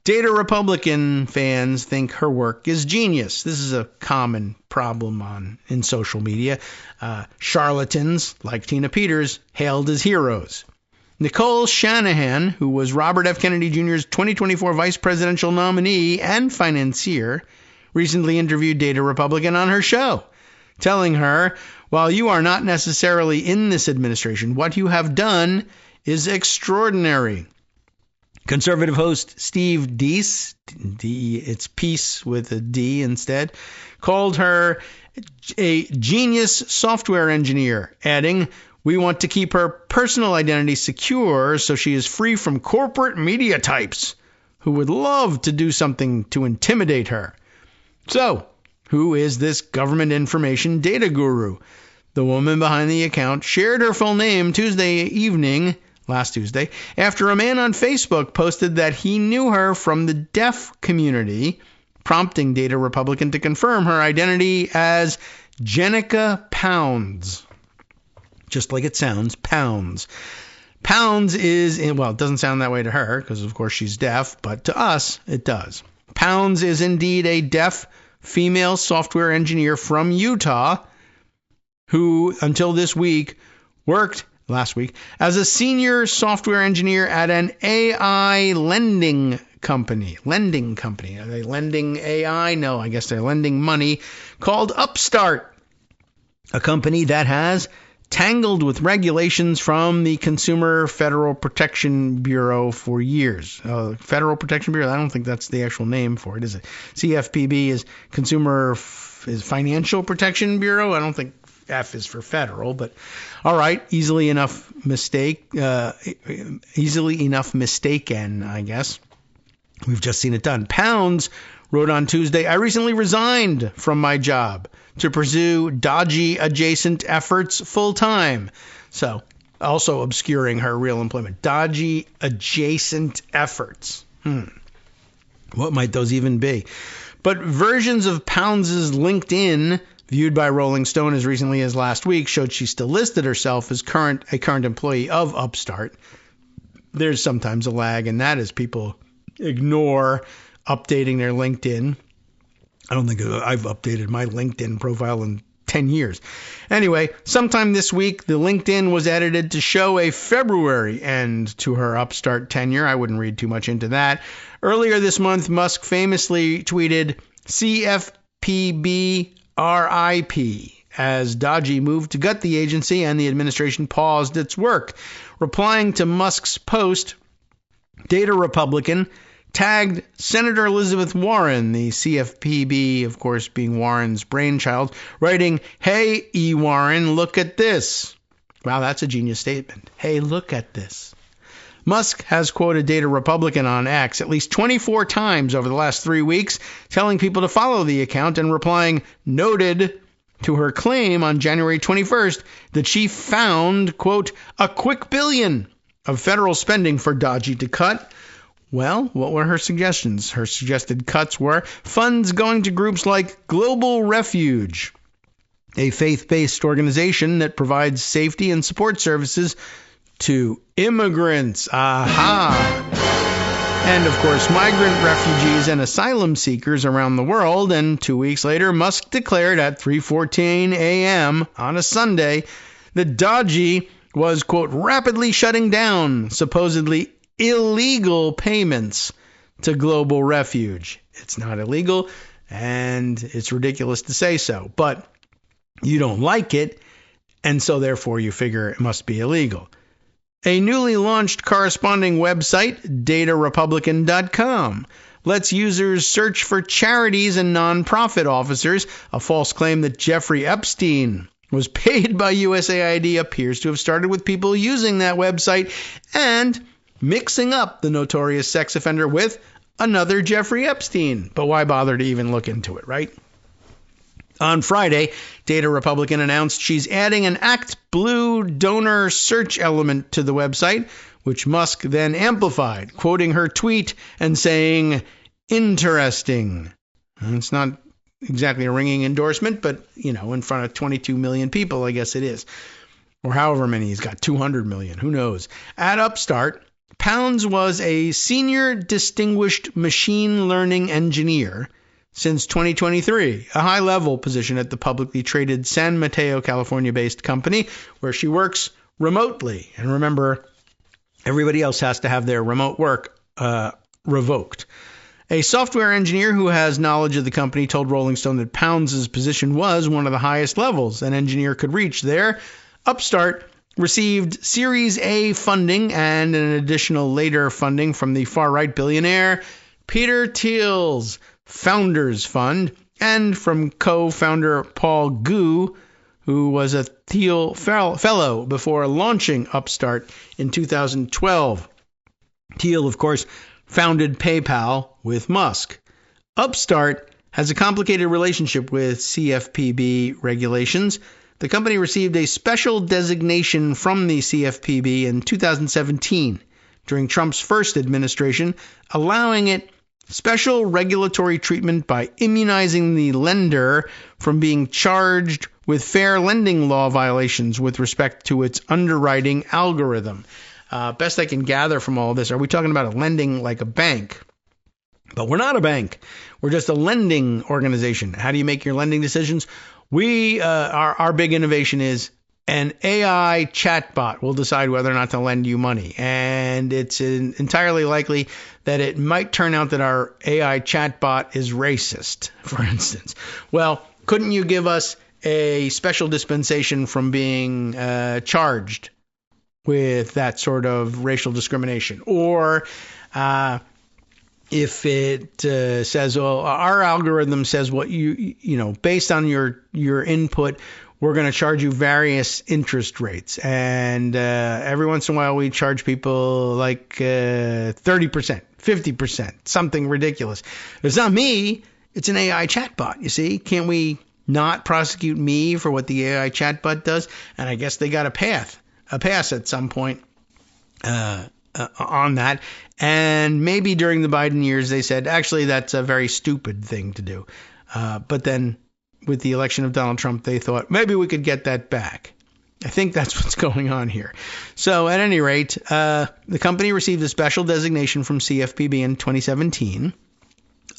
Data Republican fans think her work is genius. This is a common problem in social media. Charlatans, like Tina Peters, hailed as heroes. Nicole Shanahan, who was Robert F. Kennedy Jr.'s 2024 vice presidential nominee and financier, recently interviewed Data Republican on her show, telling her, while you are not necessarily in this administration, what you have done is extraordinary. Conservative host Steve Deese, it's peace with a D instead, called her a genius software engineer, adding, "We want to keep her personal identity secure so she is free from corporate media types who would love to do something to intimidate her." So, who is this government information data guru? The woman behind the account shared her full name last Tuesday, after a man on Facebook posted that he knew her from the deaf community, prompting Data Republican to confirm her identity as Jenica Pounds. Just like it sounds, Pounds. Pounds it doesn't sound that way to her, because of course she's deaf, but to us, it does. Pounds is indeed a deaf female software engineer from Utah who, until last week, as a senior software engineer at an AI lending company. Are they lending AI? No, I guess they're lending money, called Upstart, a company that has tangled with regulations from the Consumer Federal Protection Bureau for years. Federal Protection Bureau, I don't think that's the actual name for it, is it? CFPB is Financial Protection Bureau. I don't think F is for federal, but all right, easily enough mistaken, I guess. We've just seen it done. Pounds wrote on Tuesday, "I recently resigned from my job to pursue dodgy adjacent efforts full time." So, also obscuring her real employment. Dodgy adjacent efforts. What might those even be? But versions of Pounds' LinkedIn, viewed by Rolling Stone as recently as last week, showed she still listed herself as a current employee of Upstart. There's sometimes a lag in that as people ignore updating their LinkedIn. I don't think I've updated my LinkedIn profile in 10 years. Anyway, sometime this week, the LinkedIn was edited to show a February end to her Upstart tenure. I wouldn't read too much into that. Earlier this month, Musk famously tweeted, "CFPB RIP," as Dodgy moved to gut the agency and the administration paused its work. Replying to Musk's post, Data Republican tagged Senator Elizabeth Warren, the CFPB, of course, being Warren's brainchild, writing, "Hey, E. Warren, look at this." Wow, that's a genius statement. Hey, look at this. Musk has quoted Data Republican on X at least 24 times over the last 3 weeks, telling people to follow the account and replying, "Noted," to her claim on January 21st that she found, quote, "a quick billion of federal spending for Dodgy to cut." Well, what were her suggestions? Her suggested cuts were funds going to groups like Global Refuge, a faith-based organization that provides safety and support services to immigrants. And, of course, migrant refugees and asylum seekers around the world. And 2 weeks later, Musk declared at 3:14 a.m. on a Sunday that Dodgy was, quote, rapidly shutting down supposedly illegal payments to Global Refuge. It's not illegal, and it's ridiculous to say so, but you don't like it, and so therefore you figure it must be illegal. A newly launched corresponding website, datarepublican.com, lets users search for charities and nonprofit officers. A false claim that Jeffrey Epstein was paid by USAID appears to have started with people using that website and mixing up the notorious sex offender with another Jeffrey Epstein. But why bother to even look into it, right? On Friday, Data Republican announced she's adding an ActBlue donor search element to the website, which Musk then amplified, quoting her tweet and saying, "Interesting." And it's not exactly a ringing endorsement, but, in front of 22 million people, I guess it is. Or however many he's got, 200 million, who knows. At Upstart, Pounds was a senior distinguished machine learning engineer since 2023, a high-level position at the publicly traded San Mateo, California-based company, where she works remotely. And remember, everybody else has to have their remote work revoked. A software engineer who has knowledge of the company told Rolling Stone that Pounds' position was one of the highest levels an engineer could reach there. Upstart received Series A funding and an additional later funding from the far-right billionaire Peter Thiel's Founders Fund and from co-founder Paul Gu, who was a Thiel fellow before launching Upstart in 2012. Thiel, of course, founded PayPal with Musk. Upstart has a complicated relationship with CFPB regulations. The company received a special designation from the CFPB in 2017 during Trump's first administration, allowing it special regulatory treatment by immunizing the lender from being charged with fair lending law violations with respect to its underwriting algorithm. Best I can gather from all this, are we talking about a lending like a bank? But we're not a bank. We're just a lending organization. How do you make your lending decisions? Our big innovation is an AI chatbot will decide whether or not to lend you money. And it's entirely likely that it might turn out that our AI chatbot is racist, for instance. Well, couldn't you give us a special dispensation from being charged with that sort of racial discrimination? Or if it says, well, our algorithm says what based on your input, we're going to charge you various interest rates. And every once in a while we charge people like 30%, 50%, something ridiculous. It's not me. It's an AI chatbot, you see. Can't we not prosecute me for what the AI chatbot does? And I guess they got a pass at some point on that. And maybe during the Biden years, they said, actually, that's a very stupid thing to do. But then with the election of Donald Trump, they thought maybe we could get that back. I think that's what's going on here. So at any rate, the company received a special designation from CFPB in 2017,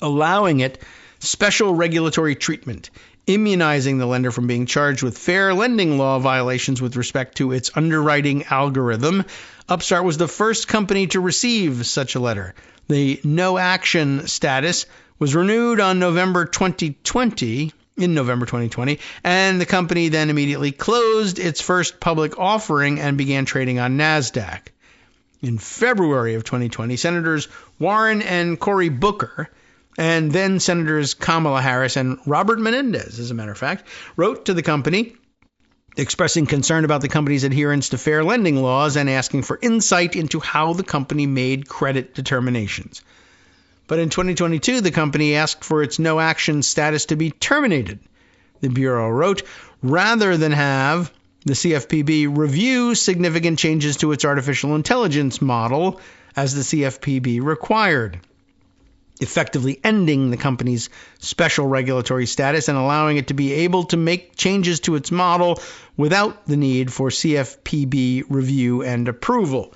allowing it special regulatory treatment, immunizing the lender from being charged with fair lending law violations with respect to its underwriting algorithm. Upstart was the first company to receive such a letter. The no action status was renewed in November 2020, and the company then immediately closed its first public offering and began trading on NASDAQ. In February of 2020, Senators Warren and Cory Booker, and then Senators Kamala Harris and Robert Menendez, as a matter of fact, wrote to the company expressing concern about the company's adherence to fair lending laws and asking for insight into how the company made credit determinations. But in 2022, the company asked for its no-action status to be terminated. The Bureau wrote, rather than have the CFPB review significant changes to its artificial intelligence model, as the CFPB required, effectively ending the company's special regulatory status and allowing it to be able to make changes to its model without the need for CFPB review and approval.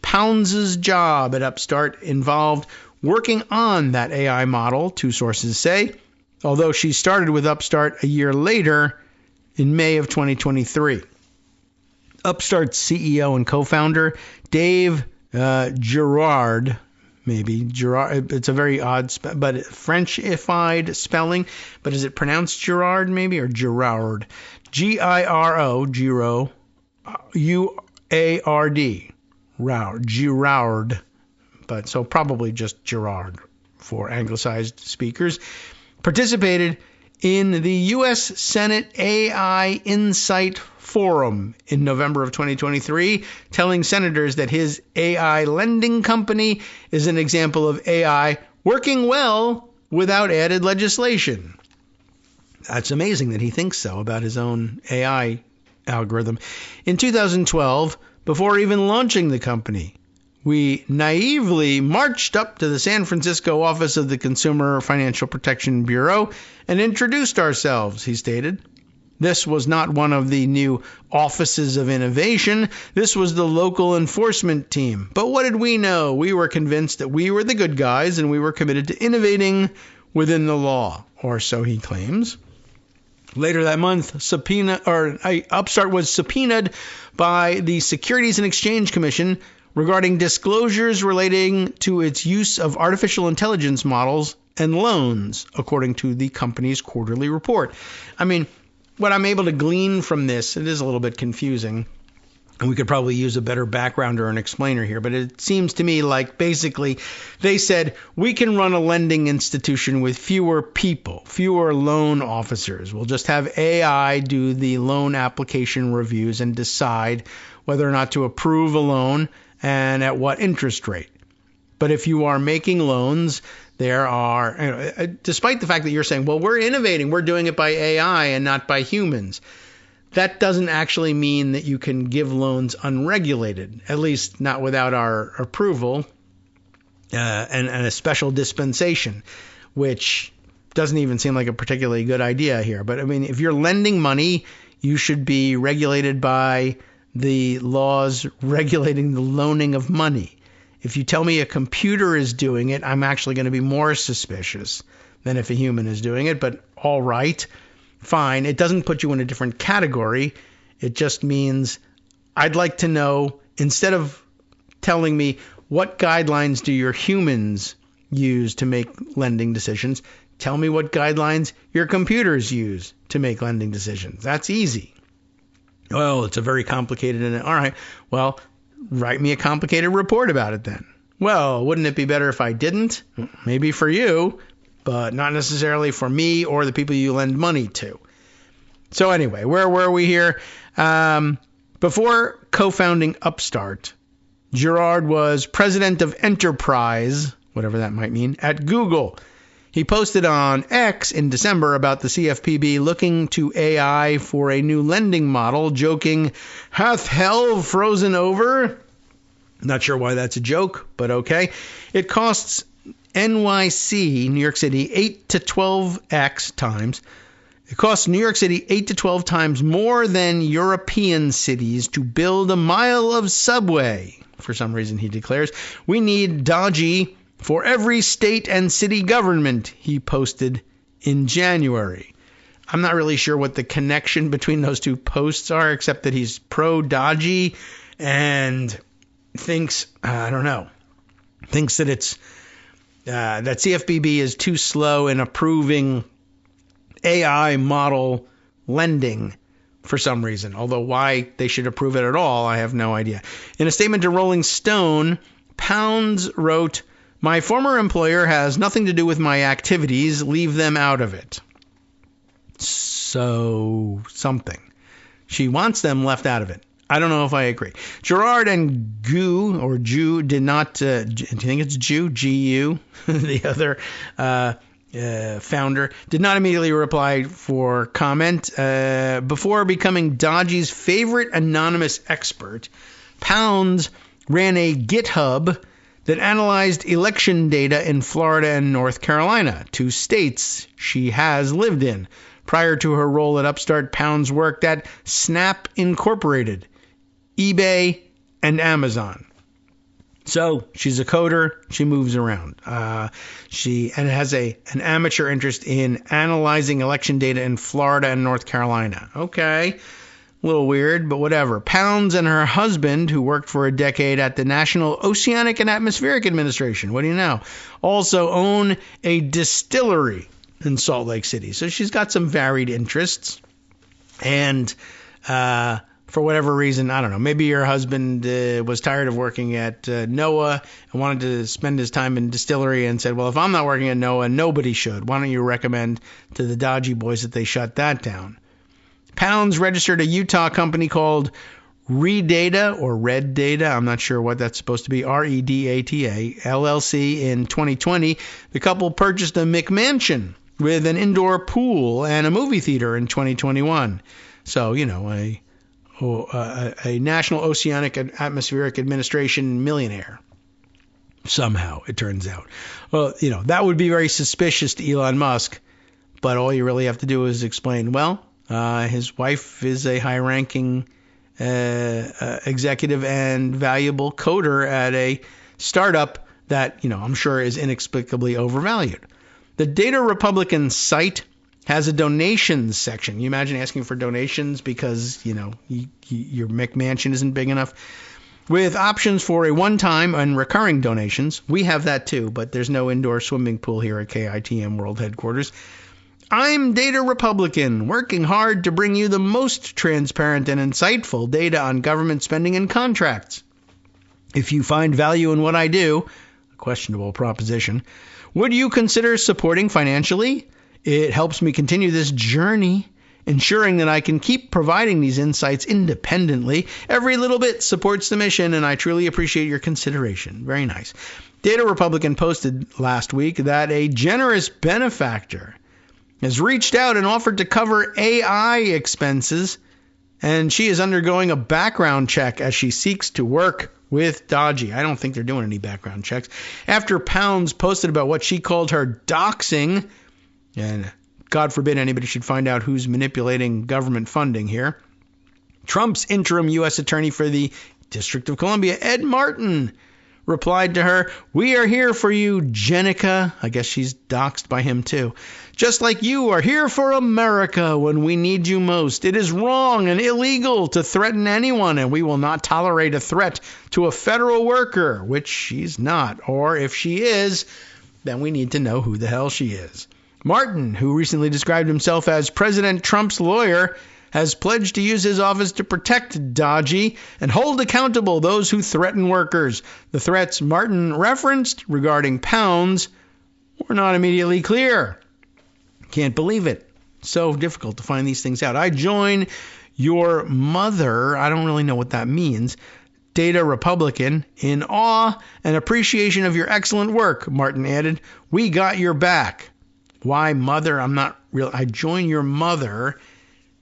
Pounds' job at Upstart involved working on that AI model, two sources say, although she started with Upstart a year later in May of 2023. Upstart's CEO and co-founder, Dave Girard, it's a very odd, but Frenchified spelling, but is it pronounced Girard maybe, or Girard? Giro, Giro, U-A-R-D, Girard, but so probably just Girard for anglicized speakers, participated in the U.S. Senate AI Insight Forum in November of 2023, telling senators that his AI lending company is an example of AI working well without added legislation. That's amazing that he thinks so about his own AI algorithm. In 2012, before even launching the company, we naively marched up to the San Francisco office of the Consumer Financial Protection Bureau and introduced ourselves, he stated. This was not one of the new offices of innovation. This was the local enforcement team. But what did we know? We were convinced that we were the good guys and we were committed to innovating within the law, or so he claims. Later that month, Upstart was subpoenaed by the Securities and Exchange Commission regarding disclosures relating to its use of artificial intelligence models and loans, according to the company's quarterly report. I mean, what I'm able to glean from this, it is a little bit confusing. And we could probably use a better background or an explainer here, but it seems to me like basically they said we can run a lending institution with fewer people, fewer loan officers. We'll just have AI do the loan application reviews and decide whether or not to approve a loan and at what interest rate. But if you are making loans, there are, despite the fact that you're saying, well, we're innovating, we're doing it by AI and not by humans. That doesn't actually mean that you can give loans unregulated, at least not without our approval and a special dispensation, which doesn't even seem like a particularly good idea here. But I mean, if you're lending money, you should be regulated by the laws regulating the loaning of money. If you tell me a computer is doing it, I'm actually going to be more suspicious than if a human is doing it, but all right. Fine. It doesn't put you in a different category. It just means I'd like to know, instead of telling me what guidelines do your humans use to make lending decisions, tell me what guidelines your computers use to make lending decisions. That's easy. Well, it's a very complicated, all right, well, write me a complicated report about it then. Well, wouldn't it be better if I didn't? Maybe for you, but not necessarily for me or the people you lend money to. So anyway, where were we here? Before co-founding Upstart, Girard was president of enterprise, whatever that might mean, at Google. He posted on X in December about the CFPB looking to AI for a new lending model, joking, "Hath hell frozen over?" Not sure why that's a joke, but okay. It costs NYC, New York City, 8 to 12x times. It costs New York City 8 to 12 times more than European cities to build a mile of subway. For some reason, he declares, "We need dodgy for every state and city government," he posted in January. I'm not really sure what the connection between those two posts are, except that he's pro-dodgy and thinks, thinks that it's that CFPB is too slow in approving AI model lending for some reason. Although why they should approve it at all, I have no idea. In a statement to Rolling Stone, Pounds wrote, "My former employer has nothing to do with my activities. Leave them out of it." So something. She wants them left out of it. I don't know if I agree. Girard and Jew did not, do you think it's Jew? G-U, the other founder, did not immediately reply for comment. Before becoming Dodgy's favorite anonymous expert, Pounds ran a GitHub that analyzed election data in Florida and North Carolina, two states she has lived in. Prior to her role at Upstart, Pounds worked at Snap Incorporated, eBay, and Amazon. So she's a coder. She moves around. She has an amateur interest in analyzing election data in Florida and North Carolina. Okay, a little weird, but whatever. Pounds and her husband, who worked for a decade at the National Oceanic and Atmospheric Administration, what do you know, also own a distillery in Salt Lake City. So she's got some varied interests. And for whatever reason, I don't know, maybe your husband was tired of working at NOAA and wanted to spend his time in distillery and said, well, if I'm not working at NOAA, nobody should. Why don't you recommend to the Dodgy boys that they shut that down? Pounds registered a Utah company called Redata or Red Data, I'm not sure what that's supposed to be, REDATA, LLC in 2020. The couple purchased a McMansion with an indoor pool and a movie theater in 2021. So, you know, a National Oceanic and Atmospheric Administration millionaire. Somehow, it turns out. Well, you know, that would be very suspicious to Elon Musk, but all you really have to do is explain, well, his wife is a high-ranking executive and valuable coder at a startup that, you know, I'm sure is inexplicably overvalued. The Data Republican site has a donations section. You imagine asking for donations because, you know, your McMansion isn't big enough. With options for a one-time and recurring donations. We have that too, but there's no indoor swimming pool here at KITM World Headquarters. I'm Data Republican, working hard to bring you the most transparent and insightful data on government spending and contracts. If you find value in what I do, a questionable proposition, would you consider supporting financially? It helps me continue this journey, ensuring that I can keep providing these insights independently. Every little bit supports the mission, and I truly appreciate your consideration. Very nice. Data Republican posted last week that a generous benefactor has reached out and offered to cover AI expenses, and she is undergoing a background check as she seeks to work with Dodgy. I don't think they're doing any background checks. After Pounds posted about what she called her doxing, and God forbid anybody should find out who's manipulating government funding here, Trump's interim U.S. attorney for the District of Columbia, Ed Martin, replied to her, "We are here for you, Jenica." I guess she's doxed by him too. "Just like you are here for America when we need you most. It is wrong and illegal to threaten anyone, and we will not tolerate a threat to a federal worker," which she's not. Or if she is, then we need to know who the hell she is. Martin, who recently described himself as President Trump's lawyer, has pledged to use his office to protect Dodgy and hold accountable those who threaten workers. The threats Martin referenced regarding Pounds were not immediately clear. Can't believe it. So difficult to find these things out. I join your mother, I don't really know what that means, Data Republican, in awe and appreciation of your excellent work, Martin added. "We got your back." Why mother? I'm not real. I join your mother,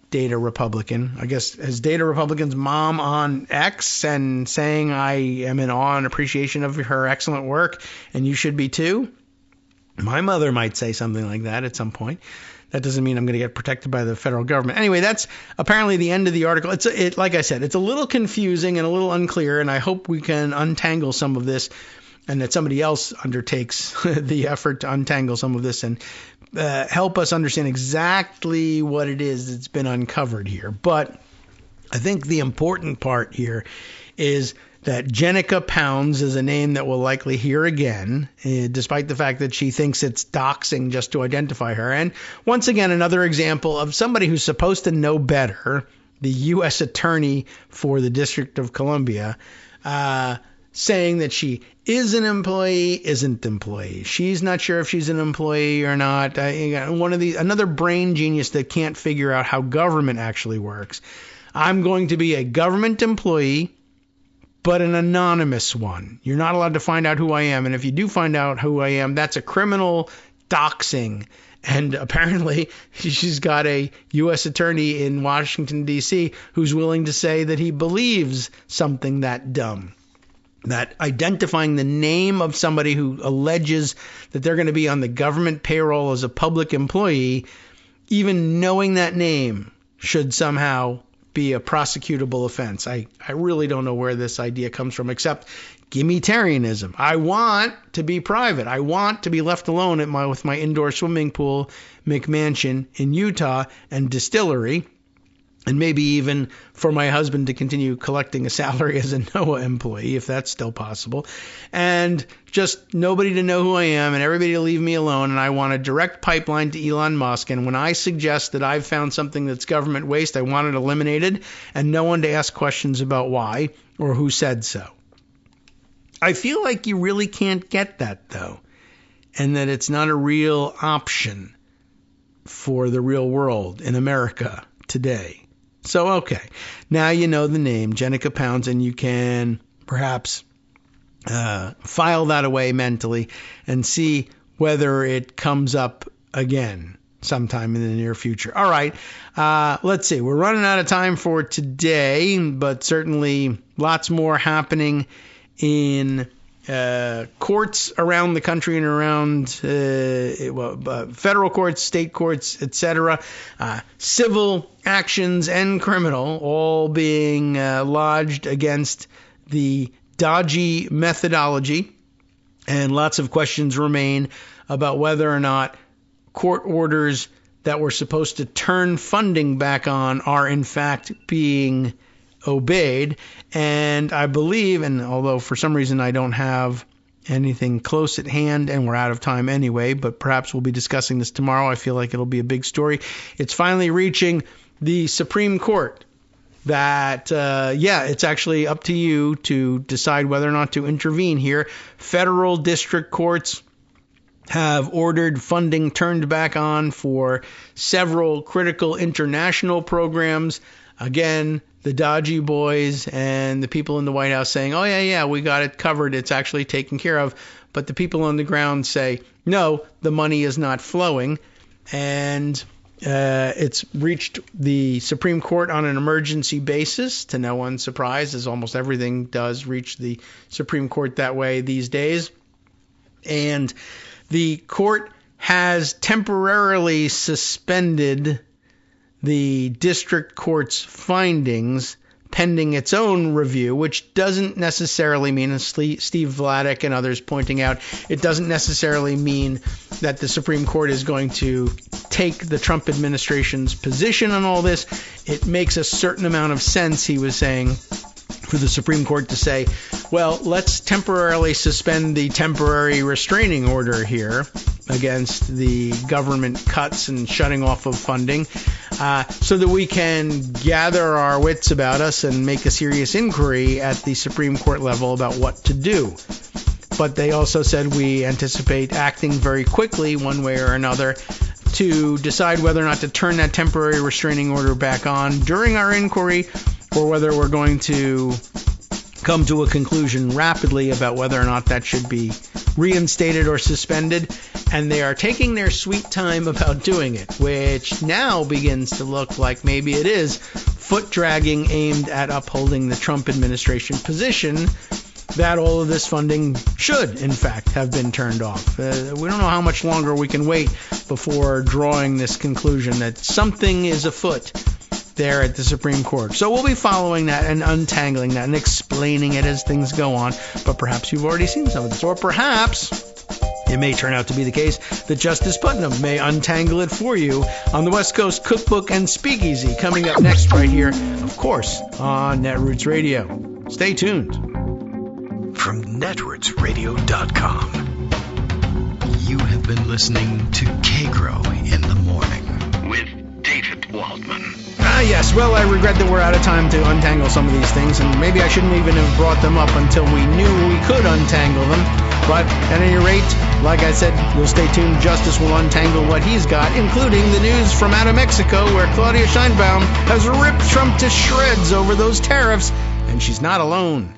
Data Republican. I guess as Data Republican's mom on X and saying I am in awe and appreciation of her excellent work, and you should be too. My mother might say something like that at some point. That doesn't mean I'm going to get protected by the federal government. Anyway, that's apparently the end of the article. Like I said, it's a little confusing and a little unclear, and I hope we can untangle some of this, and that somebody else undertakes the effort to untangle some of this and help us understand exactly what it is that's been uncovered here. But I think the important part here is that Jenica Pounds is a name that we'll likely hear again, despite the fact that she thinks it's doxing just to identify her. And once again, another example of somebody who's supposed to know better, the U.S. attorney for the District of Columbia, saying that she is an employee, isn't employee. She's not sure if she's an employee or not. Another brain genius that can't figure out how government actually works. I'm going to be a government employee, but an anonymous one. You're not allowed to find out who I am. And if you do find out who I am, that's a criminal doxing. And apparently she's got a U.S. attorney in Washington, D.C. who's willing to say that he believes something that dumb. That identifying the name of somebody who alleges that they're going to be on the government payroll as a public employee, even knowing that name, should somehow be a prosecutable offense. I really don't know where this idea comes from, except gimmitarianism. I want to be private. I want to be left alone with my indoor swimming pool, McMansion in Utah, and distillery. And maybe even for my husband to continue collecting a salary as a NOAA employee, if that's still possible. And just nobody to know who I am and everybody to leave me alone. And I want a direct pipeline to Elon Musk. And when I suggest that I've found something that's government waste, I want it eliminated and no one to ask questions about why or who said so. I feel like you really can't get that, though, and that it's not a real option for the real world in America today. So, okay, now you know the name, Jenica Pounds, and you can perhaps file that away mentally and see whether it comes up again sometime in the near future. All right, let's see. We're running out of time for today, but certainly lots more happening in courts around the country and around federal courts, state courts, etc. Civil actions and criminal all being lodged against the dodgy methodology. And lots of questions remain about whether or not court orders that were supposed to turn funding back on are in fact being obeyed. And I believe, and although for some reason I don't have anything close at hand, and we're out of time anyway, but perhaps we'll be discussing this tomorrow. I feel like it'll be a big story. It's finally reaching the Supreme Court that, it's actually up to you to decide whether or not to intervene here. Federal district courts have ordered funding turned back on for several critical international programs. Again, the dodgy boys and the people in the White House saying, oh, yeah, we got it covered. It's actually taken care of. But the people on the ground say, no, the money is not flowing. And it's reached the Supreme Court on an emergency basis, to no one's surprise, as almost everything does reach the Supreme Court that way these days. And the court has temporarily suspended the district court's findings pending its own review, which doesn't necessarily mean, as Steve Vladeck and others pointing out, it doesn't necessarily mean that the Supreme Court is going to take the Trump administration's position on all this. It makes a certain amount of sense, he was saying, for the Supreme Court to say, well, let's temporarily suspend the temporary restraining order here against the government cuts and shutting off of funding so that we can gather our wits about us and make a serious inquiry at the Supreme Court level about what to do. But they also said we anticipate acting very quickly one way or another to decide whether or not to turn that temporary restraining order back on during our inquiry, or whether we're going to come to a conclusion rapidly about whether or not that should be reinstated or suspended. And they are taking their sweet time about doing it, which now begins to look like maybe it is foot dragging aimed at upholding the Trump administration position that all of this funding should, in fact, have been turned off. We don't know how much longer we can wait before drawing this conclusion that something is afoot there at the Supreme Court. So we'll be following that and untangling that and explaining it as things go on. But perhaps you've already seen some of this, or perhaps it may turn out to be the case that Justice Putnam may untangle it for you on the West Coast Cookbook and Speakeasy, coming up next right here, of course, on Netroots Radio. Stay tuned. From netrootsradio.com, you have been listening to Kagro in the Morning with David Waldman. Yes. Well, I regret that we're out of time to untangle some of these things, and maybe I shouldn't even have brought them up until we knew we could untangle them. But at any rate, like I said, you'll stay tuned. Justice will untangle what he's got, including the news from out of Mexico, where Claudia Sheinbaum has ripped Trump to shreds over those tariffs, and she's not alone.